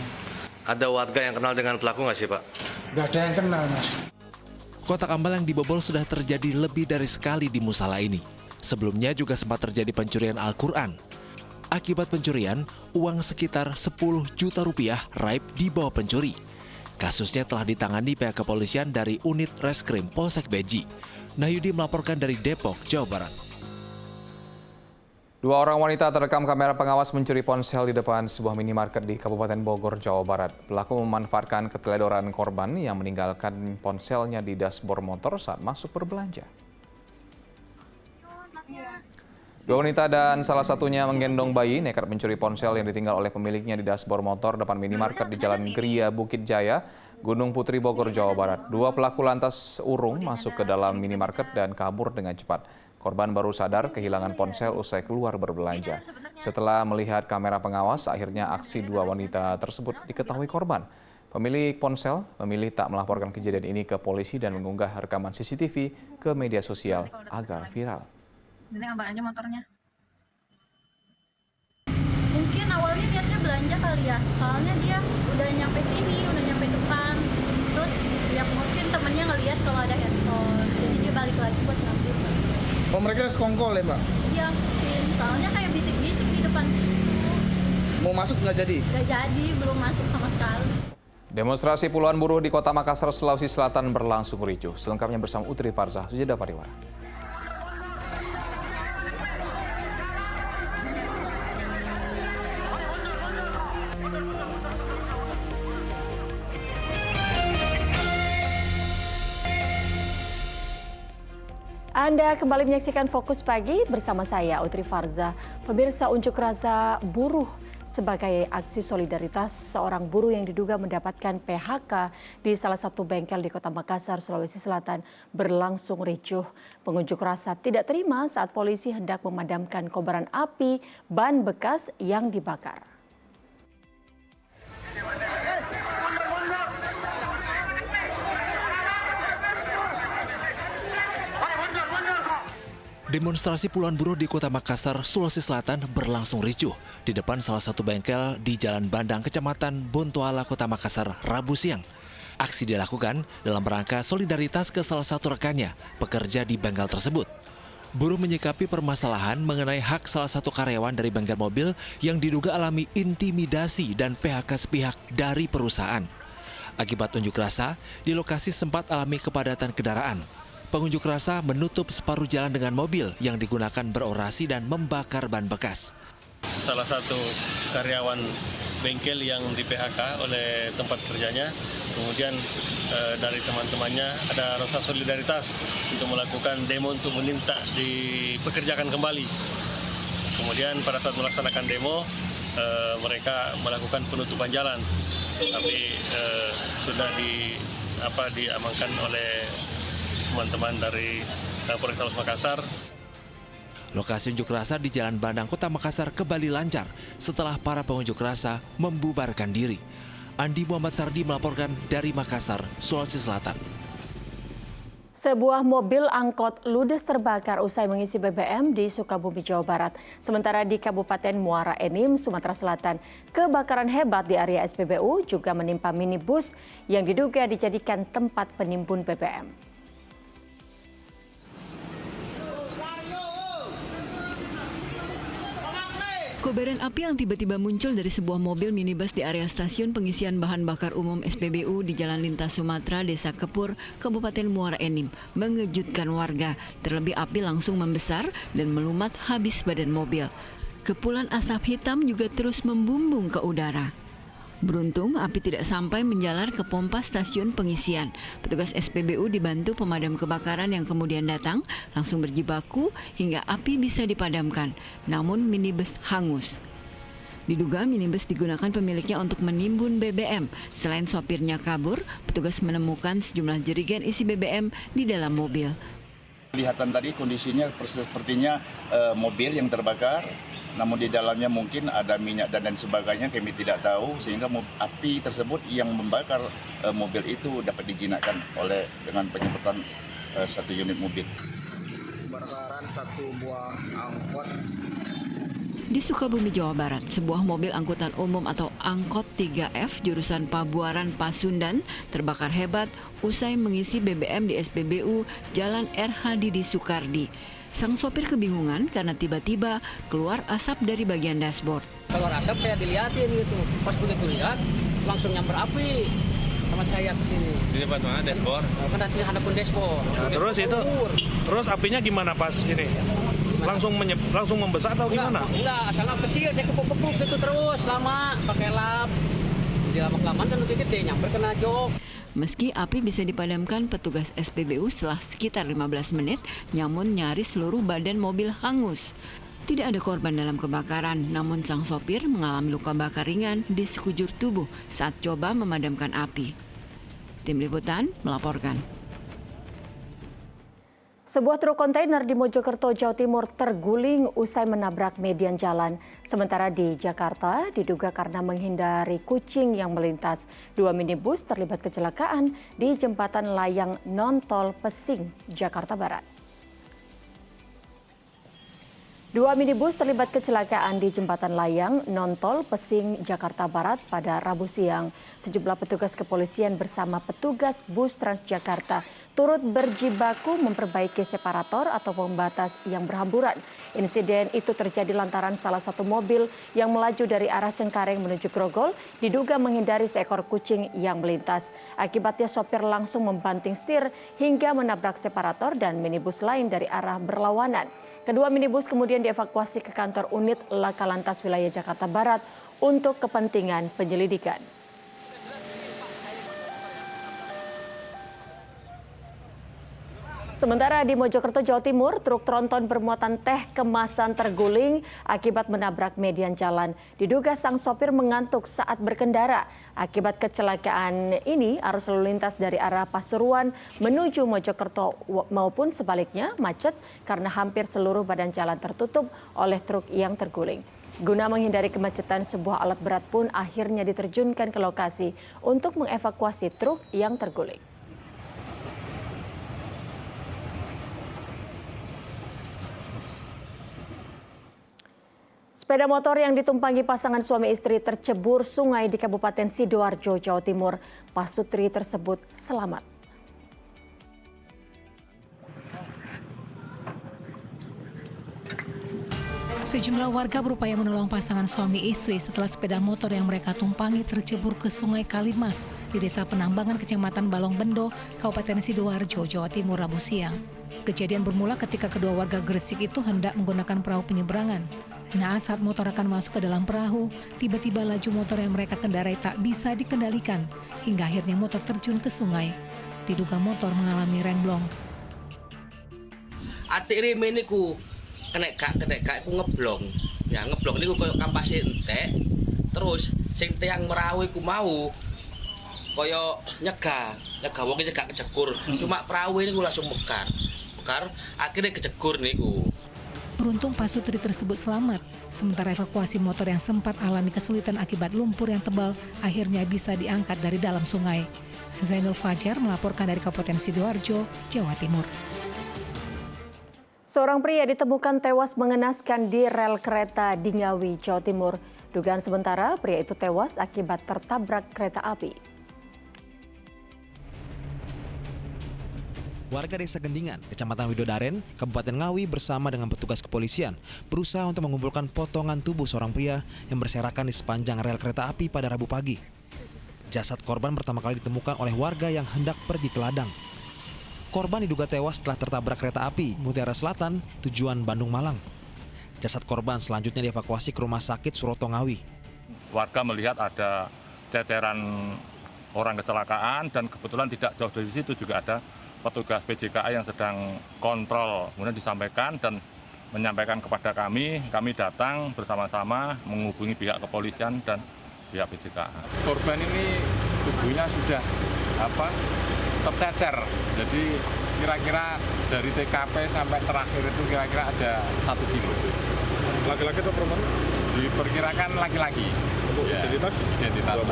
Ada warga yang kenal dengan pelaku nggak sih, Pak? Nggak ada yang kenal, Mas. Kotak amal yang dibobol sudah terjadi lebih dari sekali di musala ini. Sebelumnya juga sempat terjadi pencurian Al-Quran. Akibat pencurian, uang sekitar 10 juta rupiah raib di bawah pencuri. Kasusnya telah ditangani pihak kepolisian dari unit Reskrim Polsek Beji. Nahyudi melaporkan dari Depok, Jawa Barat. 2 orang wanita terekam kamera pengawas mencuri ponsel di depan sebuah minimarket di Kabupaten Bogor, Jawa Barat. Pelaku memanfaatkan keteledoran korban yang meninggalkan ponselnya di dashboard motor saat masuk berbelanja. 2 wanita dan salah satunya menggendong bayi nekat mencuri ponsel yang ditinggal oleh pemiliknya di dashboard motor depan minimarket di Jalan Gria, Bukit Jaya, Gunung Putri, Bogor, Jawa Barat. 2 pelaku lantas urung masuk ke dalam minimarket dan kabur dengan cepat. Korban baru sadar kehilangan ponsel usai keluar berbelanja. Setelah melihat kamera pengawas, akhirnya aksi 2 wanita tersebut diketahui korban. Pemilik ponsel memilih tak melaporkan kejadian ini ke polisi dan mengunggah rekaman CCTV ke media sosial agar viral. Ini ambil aja motornya. Mungkin awalnya niatnya belanja kali ya, soalnya dia udah nyampe sini, udah nyampe depan. Terus ya mungkin temennya ngeliat kalau ada handphone, jadi dia balik lagi buat ngambil. Oh, mereka sekongkol ya, Mbak? Iya mungkin, soalnya kayak bisik-bisik di depan. Mau masuk nggak jadi? Nggak jadi, belum masuk sama sekali. Demonstrasi puluhan buruh di Kota Makassar, Sulawesi Selatan berlangsung ricuh. Selengkapnya bersama Utri Farzah, Sujeda Pariwara. Anda kembali menyaksikan Fokus Pagi bersama saya, Utri Farzah. Pemirsa, unjuk rasa buruh sebagai aksi solidaritas seorang buruh yang diduga mendapatkan PHK di salah satu bengkel di Kota Makassar, Sulawesi Selatan berlangsung ricuh. Pengunjuk rasa tidak terima saat polisi hendak memadamkan kobaran api ban bekas yang dibakar. Demonstrasi puluhan buruh di Kota Makassar, Sulawesi Selatan berlangsung ricuh di depan salah satu bengkel di Jalan Bandang, Kecamatan Bontoala, Kota Makassar, Rabu siang. Aksi dilakukan dalam rangka solidaritas ke salah satu rekannya, pekerja di bengkel tersebut. Buruh menyikapi permasalahan mengenai hak salah satu karyawan dari bengkel mobil yang diduga alami intimidasi dan PHK sepihak dari perusahaan. Akibat unjuk rasa, di lokasi sempat alami kepadatan kendaraan. Pengunjuk rasa menutup separuh jalan dengan mobil yang digunakan berorasi dan membakar ban bekas. Salah satu karyawan bengkel yang di PHK oleh tempat kerjanya, kemudian dari teman-temannya ada rasa solidaritas untuk melakukan demo untuk meminta dipekerjakan kembali. Kemudian pada saat melaksanakan demo, mereka melakukan penutupan jalan, tapi sudah diamankan oleh teman-teman dari Polrestabes Makassar. Lokasi unjuk rasa di Jalan Bandang, Kota Makassar kembali lancar setelah para pengunjuk rasa membubarkan diri. Andi Muhammad Sardi melaporkan dari Makassar, Sulawesi Selatan. Sebuah mobil angkot ludes terbakar usai mengisi BBM di Sukabumi, Jawa Barat. Sementara di Kabupaten Muara Enim, Sumatera Selatan, kebakaran hebat di area SPBU juga menimpa minibus yang diduga dijadikan tempat penimbun BBM. Kobaran api yang tiba-tiba muncul dari sebuah mobil minibus di area stasiun pengisian bahan bakar umum SPBU di Jalan Lintas Sumatera, Desa Kepur, Kabupaten Muara Enim, mengejutkan warga. Terlebih api langsung membesar dan melumat habis badan mobil. Kepulan asap hitam juga terus membumbung ke udara. Beruntung api tidak sampai menjalar ke pompa stasiun pengisian. Petugas SPBU dibantu pemadam kebakaran yang kemudian datang langsung berjibaku hingga api bisa dipadamkan. Namun minibus hangus. Diduga minibus digunakan pemiliknya untuk menimbun BBM. Selain sopirnya kabur, petugas menemukan sejumlah jerigen isi BBM di dalam mobil. Kelihatan tadi kondisinya sepertinya mobil yang terbakar. Namun di dalamnya mungkin ada minyak dan lain sebagainya, kami tidak tahu, sehingga api tersebut yang membakar mobil itu dapat dijinakkan dengan penyemprotan satu unit mobil. Kebakaran satu buah angkot. Di Sukabumi, Jawa Barat, sebuah mobil angkutan umum atau angkot 3F jurusan Pabuaran Pasundan terbakar hebat usai mengisi BBM di SPBU Jalan RH Didi Soekardi. Sang sopir kebingungan karena tiba-tiba keluar asap dari bagian dashboard. Keluar asap saya dilihatin gitu. Pas begitu lihat langsung nyamper api sama saya ke sini. Di depan mana dashboard? Kan nanti hadapun dashboard. Nah, terus apinya gimana pas ini? Langsung membesar atau gimana? Enggak, asalnya kecil saya kepuk-kepuk gitu terus lama pakai lap. Di lama-kelamaan kan udah gede nyamper kena jok. Meski api bisa dipadamkan petugas SPBU setelah sekitar 15 menit, namun nyaris seluruh badan mobil hangus. Tidak ada korban dalam kebakaran, namun sang sopir mengalami luka bakar ringan di sekujur tubuh saat coba memadamkan api. Tim Liputan melaporkan. Sebuah truk kontainer di Mojokerto, Jawa Timur terguling usai menabrak median jalan. Sementara di Jakarta, diduga karena menghindari kucing yang melintas, 2 minibus terlibat kecelakaan di jembatan layang non-tol Pesing, Jakarta Barat. 2 minibus terlibat kecelakaan di jembatan layang non-tol Pesing, Jakarta Barat pada Rabu siang. Sejumlah petugas kepolisian bersama petugas bus Transjakarta turut berjibaku memperbaiki separator atau pembatas yang berhamburan. Insiden itu terjadi lantaran salah satu mobil yang melaju dari arah Cengkareng menuju Grogol diduga menghindari seekor kucing yang melintas. Akibatnya sopir langsung membanting setir hingga menabrak separator dan minibus lain dari arah berlawanan. Kedua minibus kemudian dievakuasi ke kantor unit Laka Lantas wilayah Jakarta Barat untuk kepentingan penyelidikan. Sementara di Mojokerto, Jawa Timur, truk tronton bermuatan teh kemasan terguling akibat menabrak median jalan. Diduga sang sopir mengantuk saat berkendara. Akibat kecelakaan ini, arus lalu lintas dari arah Pasuruan menuju Mojokerto maupun sebaliknya macet karena hampir seluruh badan jalan tertutup oleh truk yang terguling. Guna menghindari kemacetan, sebuah alat berat pun akhirnya diterjunkan ke lokasi untuk mengevakuasi truk yang terguling. Sepeda motor yang ditumpangi pasangan suami istri tercebur sungai di Kabupaten Sidoarjo, Jawa Timur. Pasutri tersebut selamat. Sejumlah warga berupaya menolong pasangan suami istri setelah sepeda motor yang mereka tumpangi tercebur ke Sungai Kalimas di Desa Penambangan, Kecamatan Balong Bendo, Kabupaten Sidoarjo, Jawa Timur, Rabu siang. Kejadian bermula ketika kedua warga Gresik itu hendak menggunakan perahu penyeberangan. Nah, saat motor akan masuk ke dalam perahu, tiba-tiba laju motor yang mereka kendarai tak bisa dikendalikan, hingga akhirnya motor terjun ke sungai. Diduga motor mengalami remblong. Atik reme niku kena kak ku ngeblong. Ya ngeblong niku koyo kampase entek. Terus sing tiang merahu iku mau koyo nyegah wong nyegah kecekur. Cuma perahu niku langsung mekar, akhirnya kecekur niku. Beruntung Pasutri tersebut selamat, sementara evakuasi motor yang sempat alami kesulitan akibat lumpur yang tebal akhirnya bisa diangkat dari dalam sungai. Zainul Fajar melaporkan dari Kabupaten Sidoarjo, Jawa Timur. Seorang pria ditemukan tewas mengenaskan di rel kereta di Ngawi, Jawa Timur. Dugaan sementara pria itu tewas akibat tertabrak kereta api. Warga Desa Gendingan, Kecamatan Widodaren, Kabupaten Ngawi bersama dengan petugas kepolisian berusaha untuk mengumpulkan potongan tubuh seorang pria yang berserakan di sepanjang rel kereta api pada Rabu pagi. Jasad korban pertama kali ditemukan oleh warga yang hendak pergi ke ladang. Korban diduga tewas setelah tertabrak kereta api Mutiara Selatan tujuan Bandung Malang. Jasad korban selanjutnya dievakuasi ke Rumah Sakit Suroto Ngawi. Warga melihat ada ceceran orang kecelakaan dan kebetulan tidak jauh dari situ juga ada petugas PJKA yang sedang kontrol, kemudian disampaikan dan menyampaikan kepada kami datang bersama-sama menghubungi pihak kepolisian dan pihak PJKA. Korban ini tubuhnya sudah tercecer, jadi kira-kira dari TKP sampai terakhir itu kira-kira ada 1 kilo. Laki-laki atau perempuan? Diperkirakan laki-laki. Untuk ya, identitas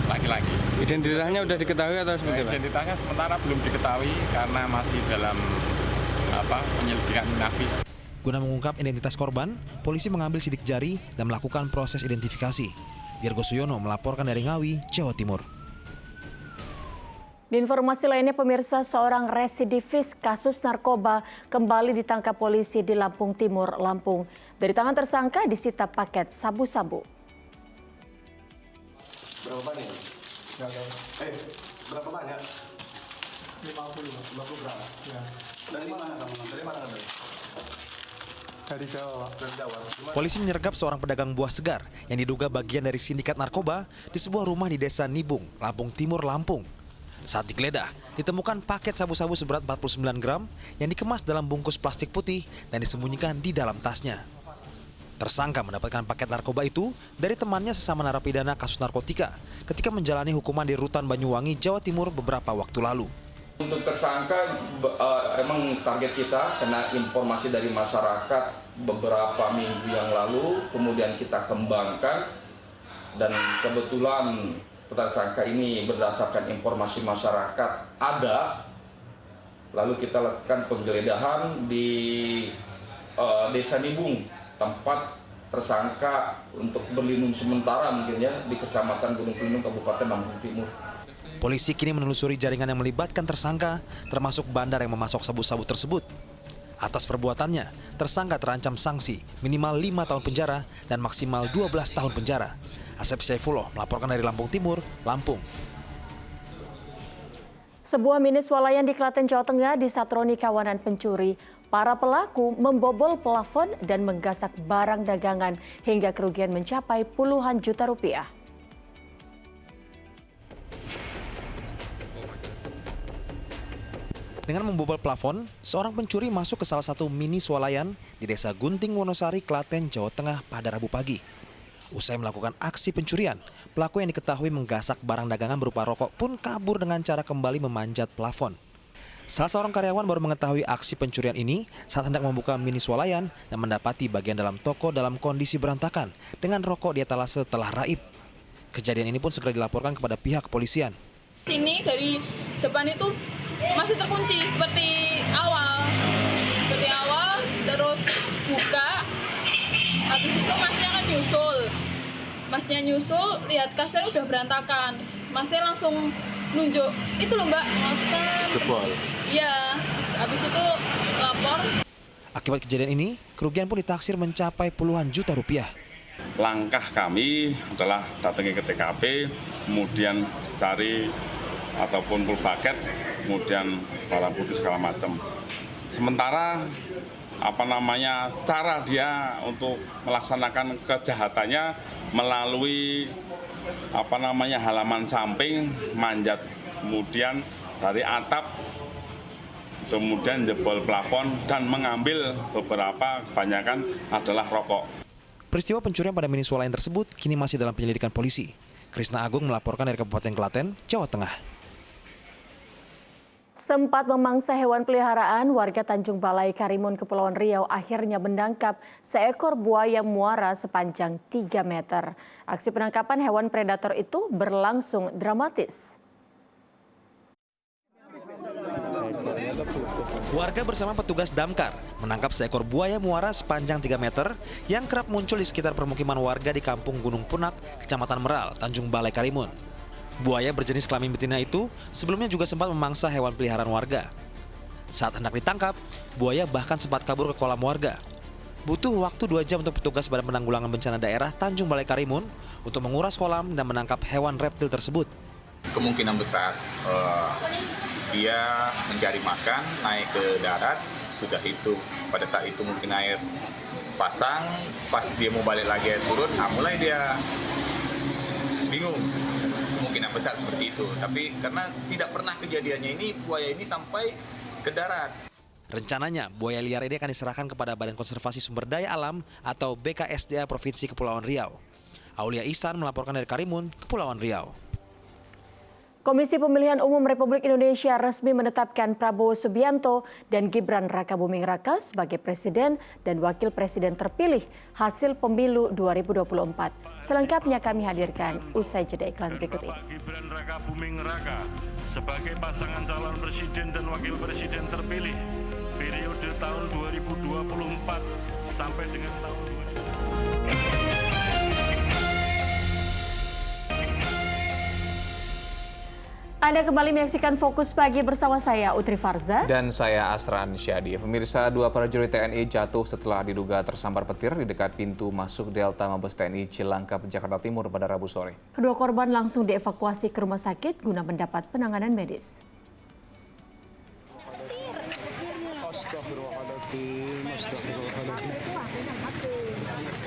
laki-laki. Identitasnya sudah diketahui atau seperti apa? Identitasnya sementara belum diketahui karena masih dalam penyelidikan Nafis. Guna mengungkap identitas korban, polisi mengambil sidik jari dan melakukan proses identifikasi. Dirgo Suyono melaporkan dari Ngawi, Jawa Timur. Di informasi lainnya, pemirsa, seorang residivis kasus narkoba kembali ditangkap polisi di Lampung Timur, Lampung. Dari tangan tersangka disita paket sabu-sabu. Berapa banyak? Berapa banyak? 50 gram. Ya. Dari mana kamu? Dari mana kamu? Dari Jawa. Dari Jawa. Polisi menyergap seorang pedagang buah segar yang diduga bagian dari sindikat narkoba di sebuah rumah di Desa Nibung, Lampung Timur, Lampung. Saat digeledah, ditemukan paket sabu-sabu seberat 49 gram yang dikemas dalam bungkus plastik putih dan disembunyikan di dalam tasnya. Tersangka mendapatkan paket narkoba itu dari temannya sesama narapidana kasus narkotika ketika menjalani hukuman di Rutan Banyuwangi, Jawa Timur beberapa waktu lalu. Untuk tersangka, emang target kita karena informasi dari masyarakat beberapa minggu yang lalu, kemudian kita kembangkan, dan kebetulan tersangka ini berdasarkan informasi masyarakat ada, lalu kita lakukan penggeledahan di Desa Nibung, tempat tersangka untuk berlindung sementara mungkin ya, di Kecamatan Gunung Pelindung, Kabupaten Lampung Timur. Polisi kini menelusuri jaringan yang melibatkan tersangka, termasuk bandar yang memasok sabu-sabu tersebut. Atas perbuatannya, tersangka terancam sanksi minimal 5 tahun penjara dan maksimal 12 tahun penjara. Asep Saifullah melaporkan dari Lampung Timur, Lampung. Sebuah mini swalayan di Klaten, Jawa Tengah disatroni kawanan pencuri. Para pelaku membobol plafon dan menggasak barang dagangan hingga kerugian mencapai puluhan juta rupiah. Dengan membobol plafon, seorang pencuri masuk ke salah satu mini swalayan di Desa Gunting, Wonosari, Klaten, Jawa Tengah pada Rabu pagi. Usai melakukan aksi pencurian, pelaku yang diketahui menggasak barang dagangan berupa rokok pun kabur dengan cara kembali memanjat plafon. Salah seorang karyawan baru mengetahui aksi pencurian ini saat hendak membuka mini swalayan dan mendapati bagian dalam toko dalam kondisi berantakan dengan rokok di etalase telah raib. Kejadian ini pun segera dilaporkan kepada pihak kepolisian. Sini dari depan itu masih terkunci seperti awal, terus buka, habis itu masnya nyusul, lihat kasir udah berantakan, masnya langsung nunjuk, itu loh mbak, Jebol. Iya, habis itu lapor. Akibat kejadian ini, kerugian pun ditaksir mencapai puluhan juta rupiah. Langkah kami adalah datangi ke TKP, kemudian cari ataupun full paket, kemudian barang bukti segala macam. Sementara cara dia untuk melaksanakan kejahatannya melalui halaman samping, manjat kemudian dari atap, kemudian jebol plafon dan mengambil beberapa, kebanyakan adalah rokok. Peristiwa pencurian pada mini swalayan tersebut kini masih dalam penyelidikan polisi. Krisna Agung melaporkan dari Kabupaten Klaten, Jawa Tengah. Sempat memangsa hewan peliharaan, warga Tanjung Balai, Karimun, Kepulauan Riau akhirnya menangkap seekor buaya muara sepanjang 3 meter. Aksi penangkapan hewan predator itu berlangsung dramatis. Warga bersama petugas damkar menangkap seekor buaya muara sepanjang 3 meter yang kerap muncul di sekitar permukiman warga di Kampung Gunung Punak, Kecamatan Meral, Tanjung Balai, Karimun. Buaya berjenis kelamin betina itu sebelumnya juga sempat memangsa hewan peliharaan warga. Saat hendak ditangkap, buaya bahkan sempat kabur ke kolam warga. Butuh waktu 2 jam untuk petugas Badan Penanggulangan Bencana Daerah Tanjung Balai, Karimun untuk menguras kolam dan menangkap hewan reptil tersebut. Kemungkinan besar dia mencari makan, naik ke darat, sudah itu pada saat itu mungkin air pasang, pas dia mau balik lagi air surut, mulai dia bingung. Kemungkinan besar seperti itu, tapi karena tidak pernah kejadiannya ini, buaya ini sampai ke darat. Rencananya, buaya liar ini akan diserahkan kepada Badan Konservasi Sumber Daya Alam atau BKSDA Provinsi Kepulauan Riau. Aulia Ihsan melaporkan dari Karimun, Kepulauan Riau. Komisi Pemilihan Umum Republik Indonesia resmi menetapkan Prabowo Subianto dan Gibran Rakabuming Raka sebagai Presiden dan Wakil Presiden terpilih hasil pemilu 2024. Selengkapnya kami hadirkan usai jeda iklan berikut ini. Gibran Rakabuming Raka sebagai pasangan calon Presiden dan Wakil Presiden terpilih periode tahun 2024 sampai dengan tahun 2024. Anda kembali menyaksikan Fokus Pagi bersama saya Utri Farza. Dan saya Asran Syadi. Pemirsa, 2 prajurit TNI jatuh setelah diduga tersambar petir di dekat pintu masuk Delta Mabes TNI Cilangkap, Jakarta Timur pada Rabu sore. Kedua korban langsung dievakuasi ke rumah sakit guna mendapat penanganan medis.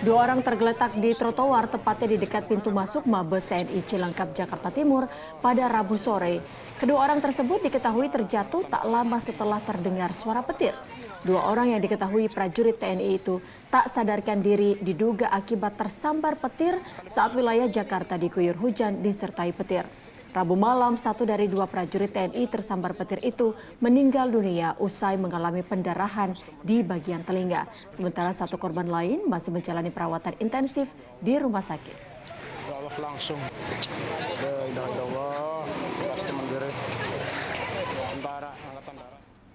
Dua orang tergeletak di trotoar tepatnya di dekat pintu masuk Mabes TNI Cilangkap, Jakarta Timur pada Rabu sore. Kedua orang tersebut diketahui terjatuh tak lama setelah terdengar suara petir. Dua orang yang diketahui prajurit TNI itu tak sadarkan diri diduga akibat tersambar petir saat wilayah Jakarta diguyur hujan disertai petir. Rabu malam, 1 dari 2 prajurit TNI tersambar petir itu meninggal dunia usai mengalami pendarahan di bagian telinga. Sementara 1 korban lain masih menjalani perawatan intensif di rumah sakit. Langsung.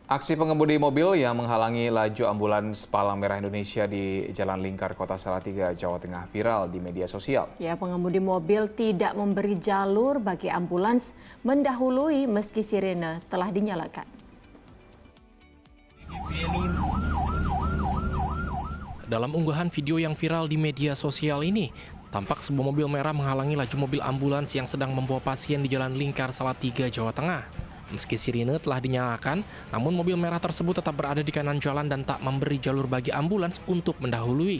Aksi pengemudi mobil yang menghalangi laju ambulans Palang Merah Indonesia di Jalan Lingkar Kota Salatiga, Jawa Tengah viral di media sosial. Ya, pengemudi mobil tidak memberi jalur bagi ambulans mendahului meski sirene telah dinyalakan. Dalam unggahan video yang viral di media sosial ini, tampak sebuah mobil merah menghalangi laju mobil ambulans yang sedang membawa pasien di Jalan Lingkar Salatiga, Jawa Tengah. Meski sirine telah dinyalakan, namun mobil merah tersebut tetap berada di kanan jalan dan tak memberi jalur bagi ambulans untuk mendahului.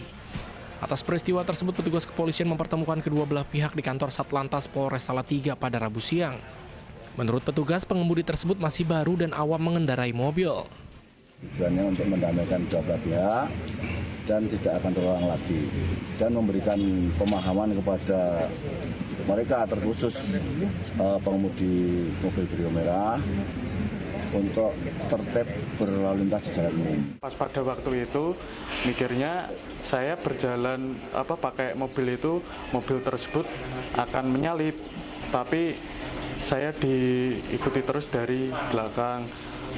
Atas peristiwa tersebut, petugas kepolisian mempertemukan kedua belah pihak di kantor Satlantas Polres Salatiga pada Rabu siang. Menurut petugas, pengemudi tersebut masih baru dan awam mengendarai mobil. Tujuannya untuk mendamaikan kedua belah pihak dan tidak akan terulang lagi, dan memberikan pemahaman kepada mereka terkhusus pengemudi mobil Brio Merah untuk tertib berlalu lintas di jalan umum. Pas pada waktu itu mikirnya saya berjalan pakai mobil itu, mobil tersebut akan menyalip, tapi saya diikuti terus dari belakang.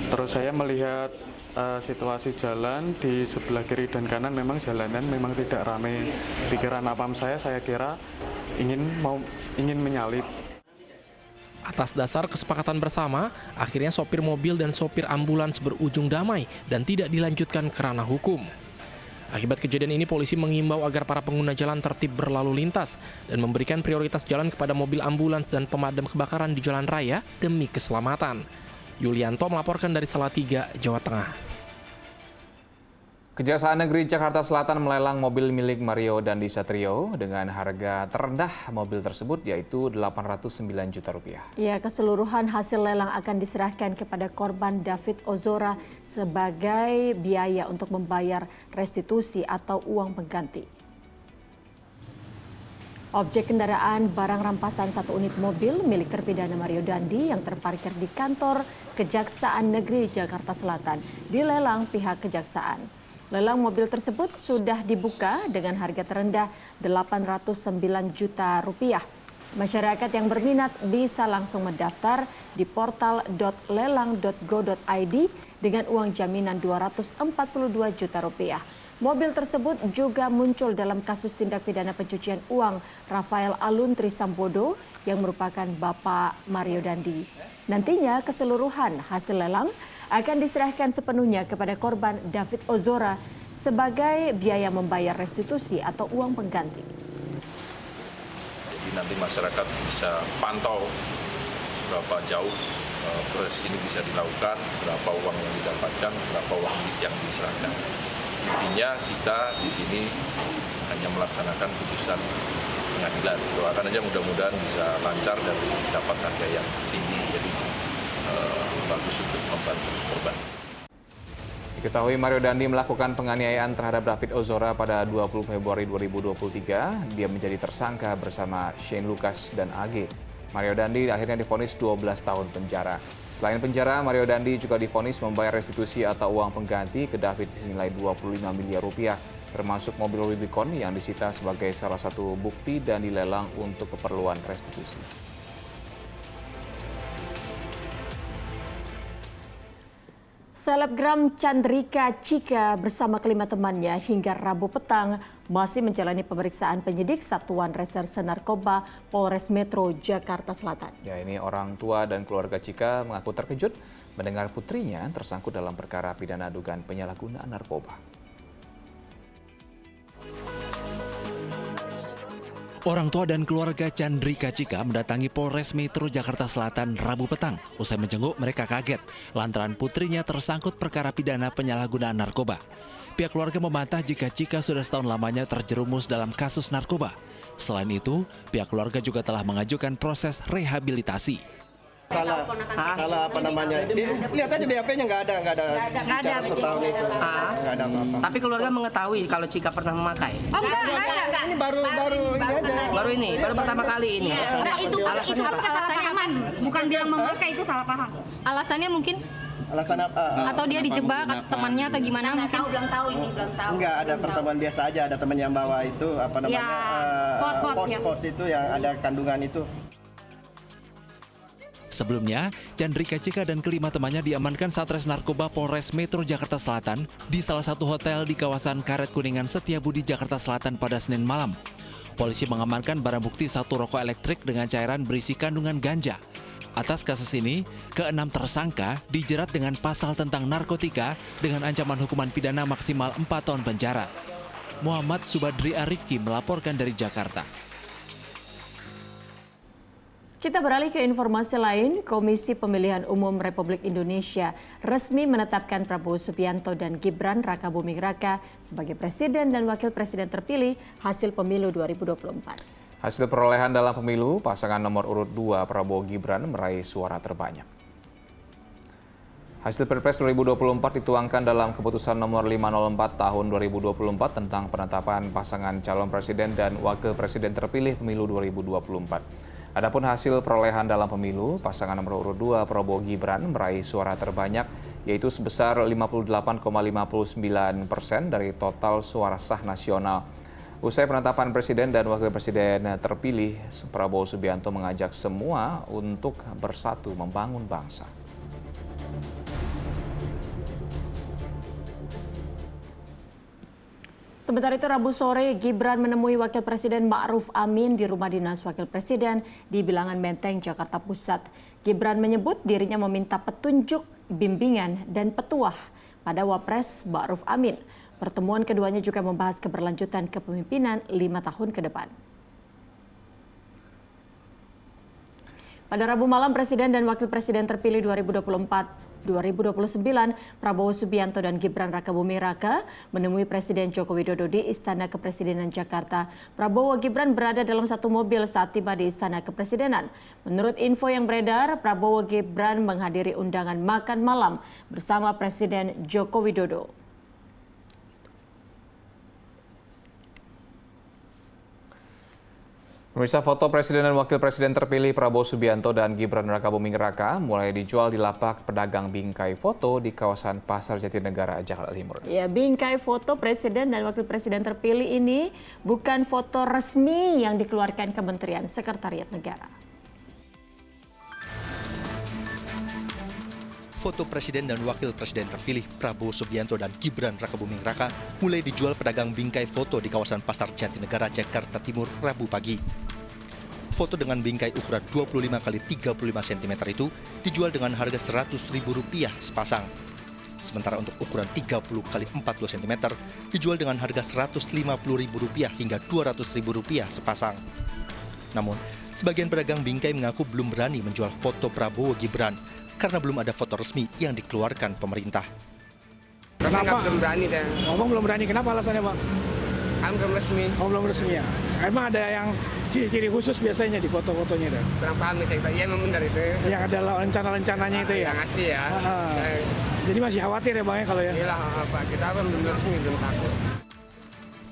Terus saya melihat situasi jalan di sebelah kiri dan kanan, memang jalanan memang tidak ramai. Pikiran awam saya kira ingin menyalip. Atas dasar kesepakatan bersama, akhirnya sopir mobil dan sopir ambulans berujung damai dan tidak dilanjutkan ke ranah hukum. Akibat kejadian ini, polisi mengimbau agar para pengguna jalan tertib berlalu lintas dan memberikan prioritas jalan kepada mobil ambulans dan pemadam kebakaran di jalan raya demi keselamatan. Yulianto melaporkan dari Salatiga, Jawa Tengah. Kejaksaan Negeri Jakarta Selatan melelang mobil milik Mario Dandi Satrio dengan harga terendah mobil tersebut yaitu Rp809 juta. Ya, keseluruhan hasil lelang akan diserahkan kepada korban David Ozora sebagai biaya untuk membayar restitusi atau uang pengganti. Objek kendaraan barang rampasan 1 unit mobil milik terpidana Mario Dandi yang terparkir di kantor Kejaksaan Negeri Jakarta Selatan dilelang pihak kejaksaan. Lelang mobil tersebut sudah dibuka dengan harga terendah Rp809 juta. Masyarakat yang berminat bisa langsung mendaftar di portal.lelang.go.id dengan uang jaminan Rp242 juta. Mobil tersebut juga muncul dalam kasus tindak pidana pencucian uang Rafael Alun Trisambodo yang merupakan bapak Mario Dandi. Nantinya keseluruhan hasil lelang akan diserahkan sepenuhnya kepada korban David Ozora sebagai biaya membayar restitusi atau uang pengganti. Jadi nanti masyarakat bisa pantau seberapa jauh proses ini bisa dilakukan, berapa uang yang didapatkan, berapa uang yang diserahkan. Intinya kita di sini hanya melaksanakan putusan pengadilan. Doakan aja mudah-mudahan bisa lancar dan dapat harga yang tinggi. Jadi bagus untuk membantu korban. Diketahui Mario Dandi melakukan penganiayaan terhadap David Ozora pada 20 Februari 2023. Dia menjadi tersangka bersama Shane Lucas dan AG. Mario Dandi akhirnya divonis 12 tahun penjara. Selain penjara, Mario Dandi juga divonis membayar restitusi atau uang pengganti ke David senilai Rp25 miliar, termasuk mobil Rubicon yang disita sebagai salah satu bukti dan dilelang untuk keperluan restitusi. Selebgram Chandrika Cika bersama kelima temannya hingga Rabu petang masih menjalani pemeriksaan penyidik Satuan Reserse Narkoba Polres Metro Jakarta Selatan. Ya, ini orang tua dan keluarga Cika mengaku terkejut mendengar putrinya tersangkut dalam perkara pidana dugaan penyalahgunaan narkoba. Orang tua dan keluarga Chandrika Cika mendatangi Polres Metro Jakarta Selatan Rabu petang. Usai menjenguk, mereka kaget lantaran putrinya tersangkut perkara pidana penyalahgunaan narkoba. Pihak keluarga membantah jika Cika sudah setahun lamanya terjerumus dalam kasus narkoba. Selain itu, pihak keluarga juga telah mengajukan proses rehabilitasi. Kalau apa namanya, lihat aja BAP-nya nggak ada bicara setahun itu, nggak ada apa-apa. Tapi keluarga mengetahui kalau Cika pernah memakai? Oh enggak. Ini baru ini aja. Baru pertama kali ini. Nah, itu alasannya aman, bukan bilang memakai itu salah paham. Alasannya mungkin? Alasan apa? Atau dia dijebak temannya atau gimana? Mungkin belum tahu. Enggak, ada pertemuan biasa aja, ada teman yang bawa itu apa namanya pot itu yang ada kandungan itu. Sebelumnya, Chandrika Cika dan kelima temannya diamankan Satres Narkoba Polres Metro Jakarta Selatan di salah satu hotel di kawasan Karet Kuningan Setiabudi, Jakarta Selatan pada Senin malam. Polisi mengamankan barang bukti 1 rokok elektrik dengan cairan berisi kandungan ganja. Atas kasus ini, ke-6 tersangka dijerat dengan pasal tentang narkotika dengan ancaman hukuman pidana maksimal 4 tahun penjara. Muhammad Subadri Arifki melaporkan dari Jakarta. Kita beralih ke informasi lain. Komisi Pemilihan Umum Republik Indonesia resmi menetapkan Prabowo Subianto dan Gibran Rakabuming Raka sebagai Presiden dan Wakil Presiden terpilih hasil pemilu 2024. Hasil perolehan dalam pemilu, pasangan nomor urut 2 Prabowo Gibran meraih suara terbanyak. Hasil Pilpres 2024 dituangkan dalam keputusan nomor 504 tahun 2024 tentang penetapan pasangan calon presiden dan wakil presiden terpilih pemilu 2024. Adapun hasil perolehan dalam pemilu, pasangan nomor urut 2 Prabowo Gibran meraih suara terbanyak, yaitu sebesar 58,59% dari total suara sah nasional. Usai penetapan presiden dan wakil presiden terpilih, Prabowo Subianto mengajak semua untuk bersatu membangun bangsa. Sementara itu Rabu sore, Gibran menemui Wakil Presiden Ma'ruf Amin di rumah dinas Wakil Presiden di Bilangan Menteng, Jakarta Pusat. Gibran menyebut dirinya meminta petunjuk, bimbingan, dan petuah pada Wapres Ma'ruf Amin. Pertemuan keduanya juga membahas keberlanjutan kepemimpinan 5 tahun ke depan. Pada Rabu malam, Presiden dan Wakil Presiden terpilih 2024-2029, Prabowo Subianto dan Gibran Rakabuming Raka menemui Presiden Joko Widodo di Istana Kepresidenan Jakarta. Prabowo Gibran berada dalam satu mobil saat tiba di Istana Kepresidenan. Menurut info yang beredar, Prabowo Gibran menghadiri undangan makan malam bersama Presiden Joko Widodo. Pemirsa, foto Presiden dan Wakil Presiden terpilih Prabowo Subianto dan Gibran Rakabuming Raka mulai dijual di lapak pedagang bingkai foto di kawasan Pasar Jatinegara, Jakarta Timur. Ya, bingkai foto Presiden dan Wakil Presiden terpilih ini bukan foto resmi yang dikeluarkan Kementerian Sekretariat Negara. Foto Presiden dan Wakil Presiden terpilih Prabowo Subianto dan Gibran Rakabuming Raka mulai dijual pedagang bingkai foto di kawasan Pasar Jatinegara, Jakarta Timur, Rabu pagi. Foto dengan bingkai ukuran 25 x 35 cm itu dijual dengan harga Rp100.000 sepasang. Sementara untuk ukuran 30 x 40 cm dijual dengan harga Rp150.000 hingga Rp200.000 sepasang. Namun, sebagian pedagang bingkai mengaku belum berani menjual foto Prabowo Gibran karena belum ada foto resmi yang dikeluarkan pemerintah. Kenapa? Belum berani saya. Ngomong belum berani, kenapa alasannya Pak? Kan belum resmi. Oh, belum resmi ya. Emang ada yang ciri-ciri khusus biasanya di foto-fotonya itu? Kurang paham saya, iya memang benar itu. Yang ada rencana-rencananya itu ya? Yang asli ya. Jadi masih khawatir ya Bang ya kalau ya? Iyalah Pak, kita belum resmi, belum takut.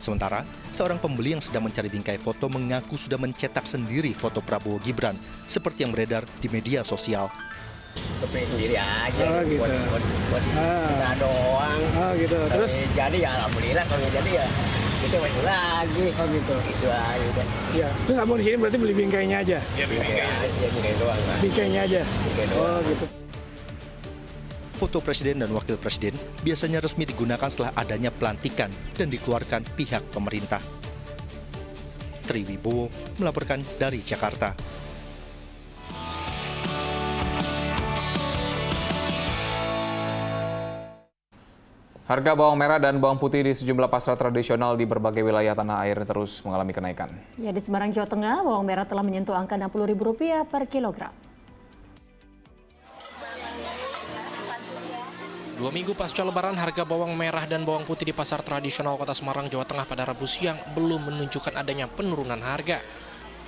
Sementara, seorang pembeli yang sedang mencari bingkai foto mengaku sudah mencetak sendiri foto Prabowo Gibran seperti yang beredar di media sosial. Kepilih sendiri aja, buat kita doang. Gitu. Terus jadi ya alhamdulillah, kalau jadi ya kita masuk lagi. Gitu. Itu aja. Iya. Terus kamu di sini berarti beli bingkainya aja? Iya, bingkai aja, bingkai doang. Bingkainya aja. Bingkai doang. Oh gitu. Foto presiden dan wakil presiden biasanya resmi digunakan setelah adanya pelantikan dan dikeluarkan pihak pemerintah. Triwibowo melaporkan dari Jakarta. Harga bawang merah dan bawang putih di sejumlah pasar tradisional di berbagai wilayah tanah air terus mengalami kenaikan. Ya, di Semarang, Jawa Tengah, bawang merah telah menyentuh angka Rp60.000 per kilogram. 2 minggu pasca Lebaran, harga bawang merah dan bawang putih di pasar tradisional Kota Semarang, Jawa Tengah pada Rabu siang belum menunjukkan adanya penurunan harga.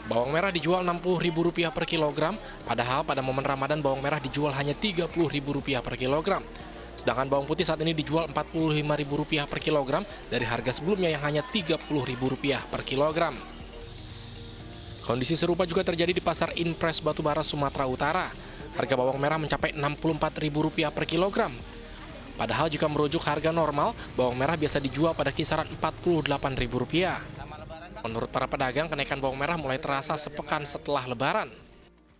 Bawang merah dijual Rp60.000 per kilogram, padahal pada momen Ramadan bawang merah dijual hanya Rp30.000 per kilogram. Sedangkan bawang putih saat ini dijual Rp45.000 per kilogram dari harga sebelumnya yang hanya Rp30.000 per kilogram. Kondisi serupa juga terjadi di pasar Inpres Batubara, Sumatera Utara. Harga bawang merah mencapai Rp64.000 per kilogram. Padahal jika merujuk harga normal, bawang merah biasa dijual pada kisaran Rp48.000. Menurut para pedagang, kenaikan bawang merah mulai terasa sepekan setelah Lebaran.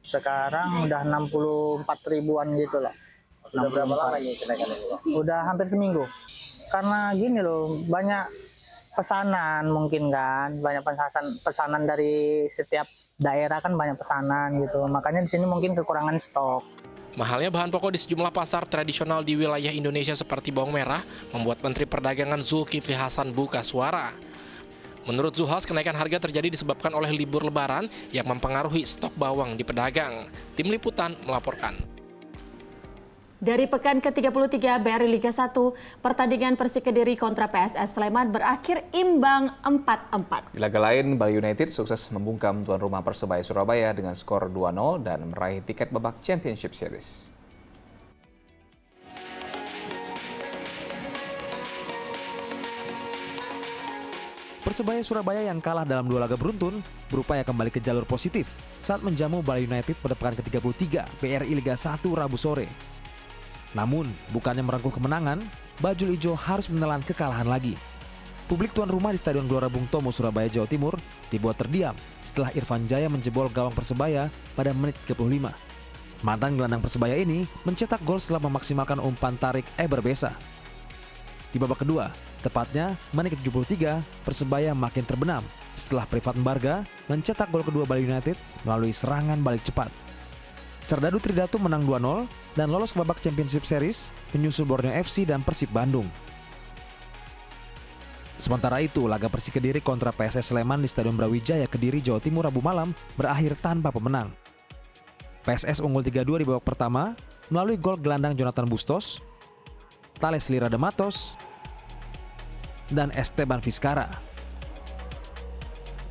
Sekarang udah 64 ribuan gitu loh. Sudah berapa lama ini kenaikan ini? Udah hampir seminggu. Karena gini loh, banyak pesanan mungkin kan, banyak pesanan dari setiap daerah kan banyak pesanan gitu. Makanya di sini mungkin kekurangan stok. Mahalnya bahan pokok di sejumlah pasar tradisional di wilayah Indonesia seperti bawang merah membuat Menteri Perdagangan Zulkifli Hasan buka suara. Menurut Zulhas, kenaikan harga terjadi disebabkan oleh libur Lebaran yang mempengaruhi stok bawang di pedagang. Tim Liputan melaporkan. Dari pekan ke-33 BRI Liga 1, pertandingan Persik Kediri kontra PSS Sleman berakhir imbang 4-4. Di laga lain, Bali United sukses membungkam tuan rumah Persebaya Surabaya dengan skor 2-0 dan meraih tiket babak Championship Series. Persebaya Surabaya yang kalah dalam 2 laga beruntun berupaya kembali ke jalur positif saat menjamu Bali United pada pekan ke-33 BRI Liga 1 Rabu sore. Namun, bukannya merengkuh kemenangan, Bajul Ijo harus menelan kekalahan lagi. Publik tuan rumah di Stadion Gelora Bung Tomo, Surabaya, Jawa Timur dibuat terdiam setelah Irfan Jaya menjebol gawang Persebaya pada menit 35. Mantan gelandang Persebaya ini mencetak gol setelah memaksimalkan umpan tarik Eber Besa. Di babak kedua, tepatnya menit ke-73, Persebaya makin terbenam setelah Privat Mbarga mencetak gol kedua Bali United melalui serangan balik cepat. Serdadu Tridatu menang 2-0 dan lolos ke babak Championship Series menyusul Borneo FC dan Persib Bandung. Sementara itu, laga Persik Kediri kontra PSS Sleman di Stadion Brawijaya Kediri, Jawa Timur Rabu malam berakhir tanpa pemenang. PSS unggul 3-2 di babak pertama melalui gol gelandang Jonathan Bustos, Thales Lira de Matos, dan Esteban Vizcara.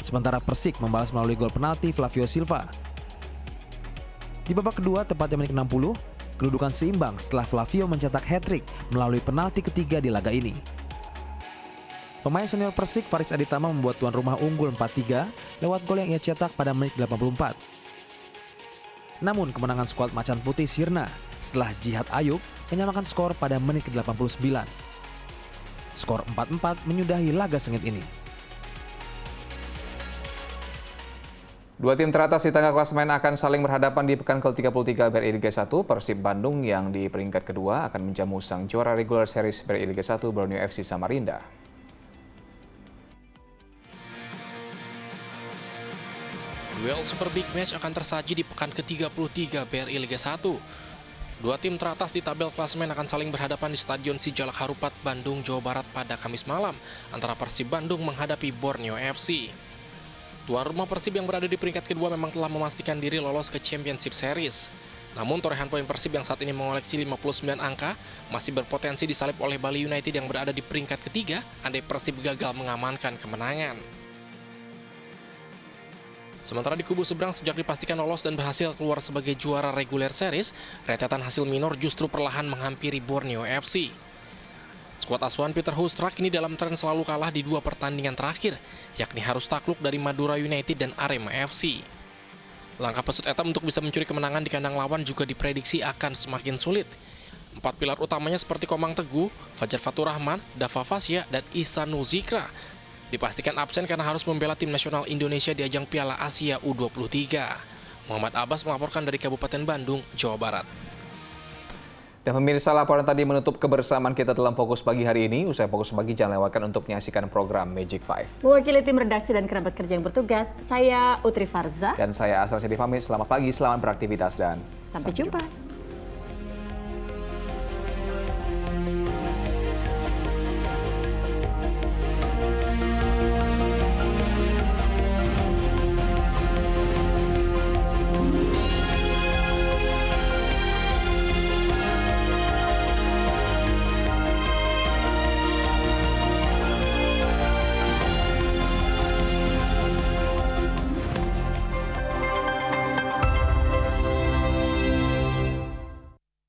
Sementara Persik membalas melalui gol penalti Flavio Silva. Di babak kedua, tepatnya menit 60, kedudukan seimbang setelah Flavio mencetak hat-trick melalui penalti ketiga di laga ini. Pemain senior Persik Faris Aditama membuat tuan rumah unggul 4-3 lewat gol yang ia cetak pada menit 84. Namun kemenangan skuad Macan Putih sirna setelah Jihad Ayub menyamakan skor pada menit ke-89. Skor 4-4 menyudahi laga sengit ini. Dua tim teratas di tengah klasemen akan saling berhadapan di pekan ke-33 BRI Liga 1. Persib Bandung yang di peringkat kedua akan menjamu sang juara regular series BRI Liga 1 Borneo FC Samarinda. Duel Super Big Match akan tersaji di pekan ke-33 BRI Liga 1. Dua tim teratas di tabel klasemen akan saling berhadapan di Stadion Sijalak Harupat, Bandung, Jawa Barat pada Kamis malam antara Persib Bandung menghadapi Borneo FC. Tuan rumah Persib yang berada di peringkat kedua memang telah memastikan diri lolos ke Championship Series. Namun torehan poin Persib yang saat ini mengoleksi 59 angka masih berpotensi disalip oleh Bali United yang berada di peringkat ketiga andai Persib gagal mengamankan kemenangan. Sementara di kubu seberang sejak dipastikan lolos dan berhasil keluar sebagai juara regular series, rentetan hasil minor justru perlahan menghampiri Borneo FC. Skuad asuhan Peter Hustrak ini dalam tren selalu kalah di 2 pertandingan terakhir, yakni harus takluk dari Madura United dan Arema FC. Langkah pesut Eta untuk bisa mencuri kemenangan di kandang lawan juga diprediksi akan semakin sulit. 4 pilar utamanya seperti Komang Teguh, Fajar Fatur Rahman, Dava Fasya, dan Ihsanul Zikra dipastikan absen karena harus membela tim nasional Indonesia di ajang Piala Asia U23. Muhammad Abbas melaporkan dari Kabupaten Bandung, Jawa Barat. Dan pemirsa, laporan tadi menutup kebersamaan kita dalam Fokus Pagi hari ini. Usai Fokus Pagi, jangan lewatkan untuk menyaksikan program Magic 5. Mewakili tim redaksi dan kerabat kerja yang bertugas, saya Utri Farza. Dan saya Asra Syedi pamit. Selamat pagi, selamat beraktivitas, dan sampai jumpa.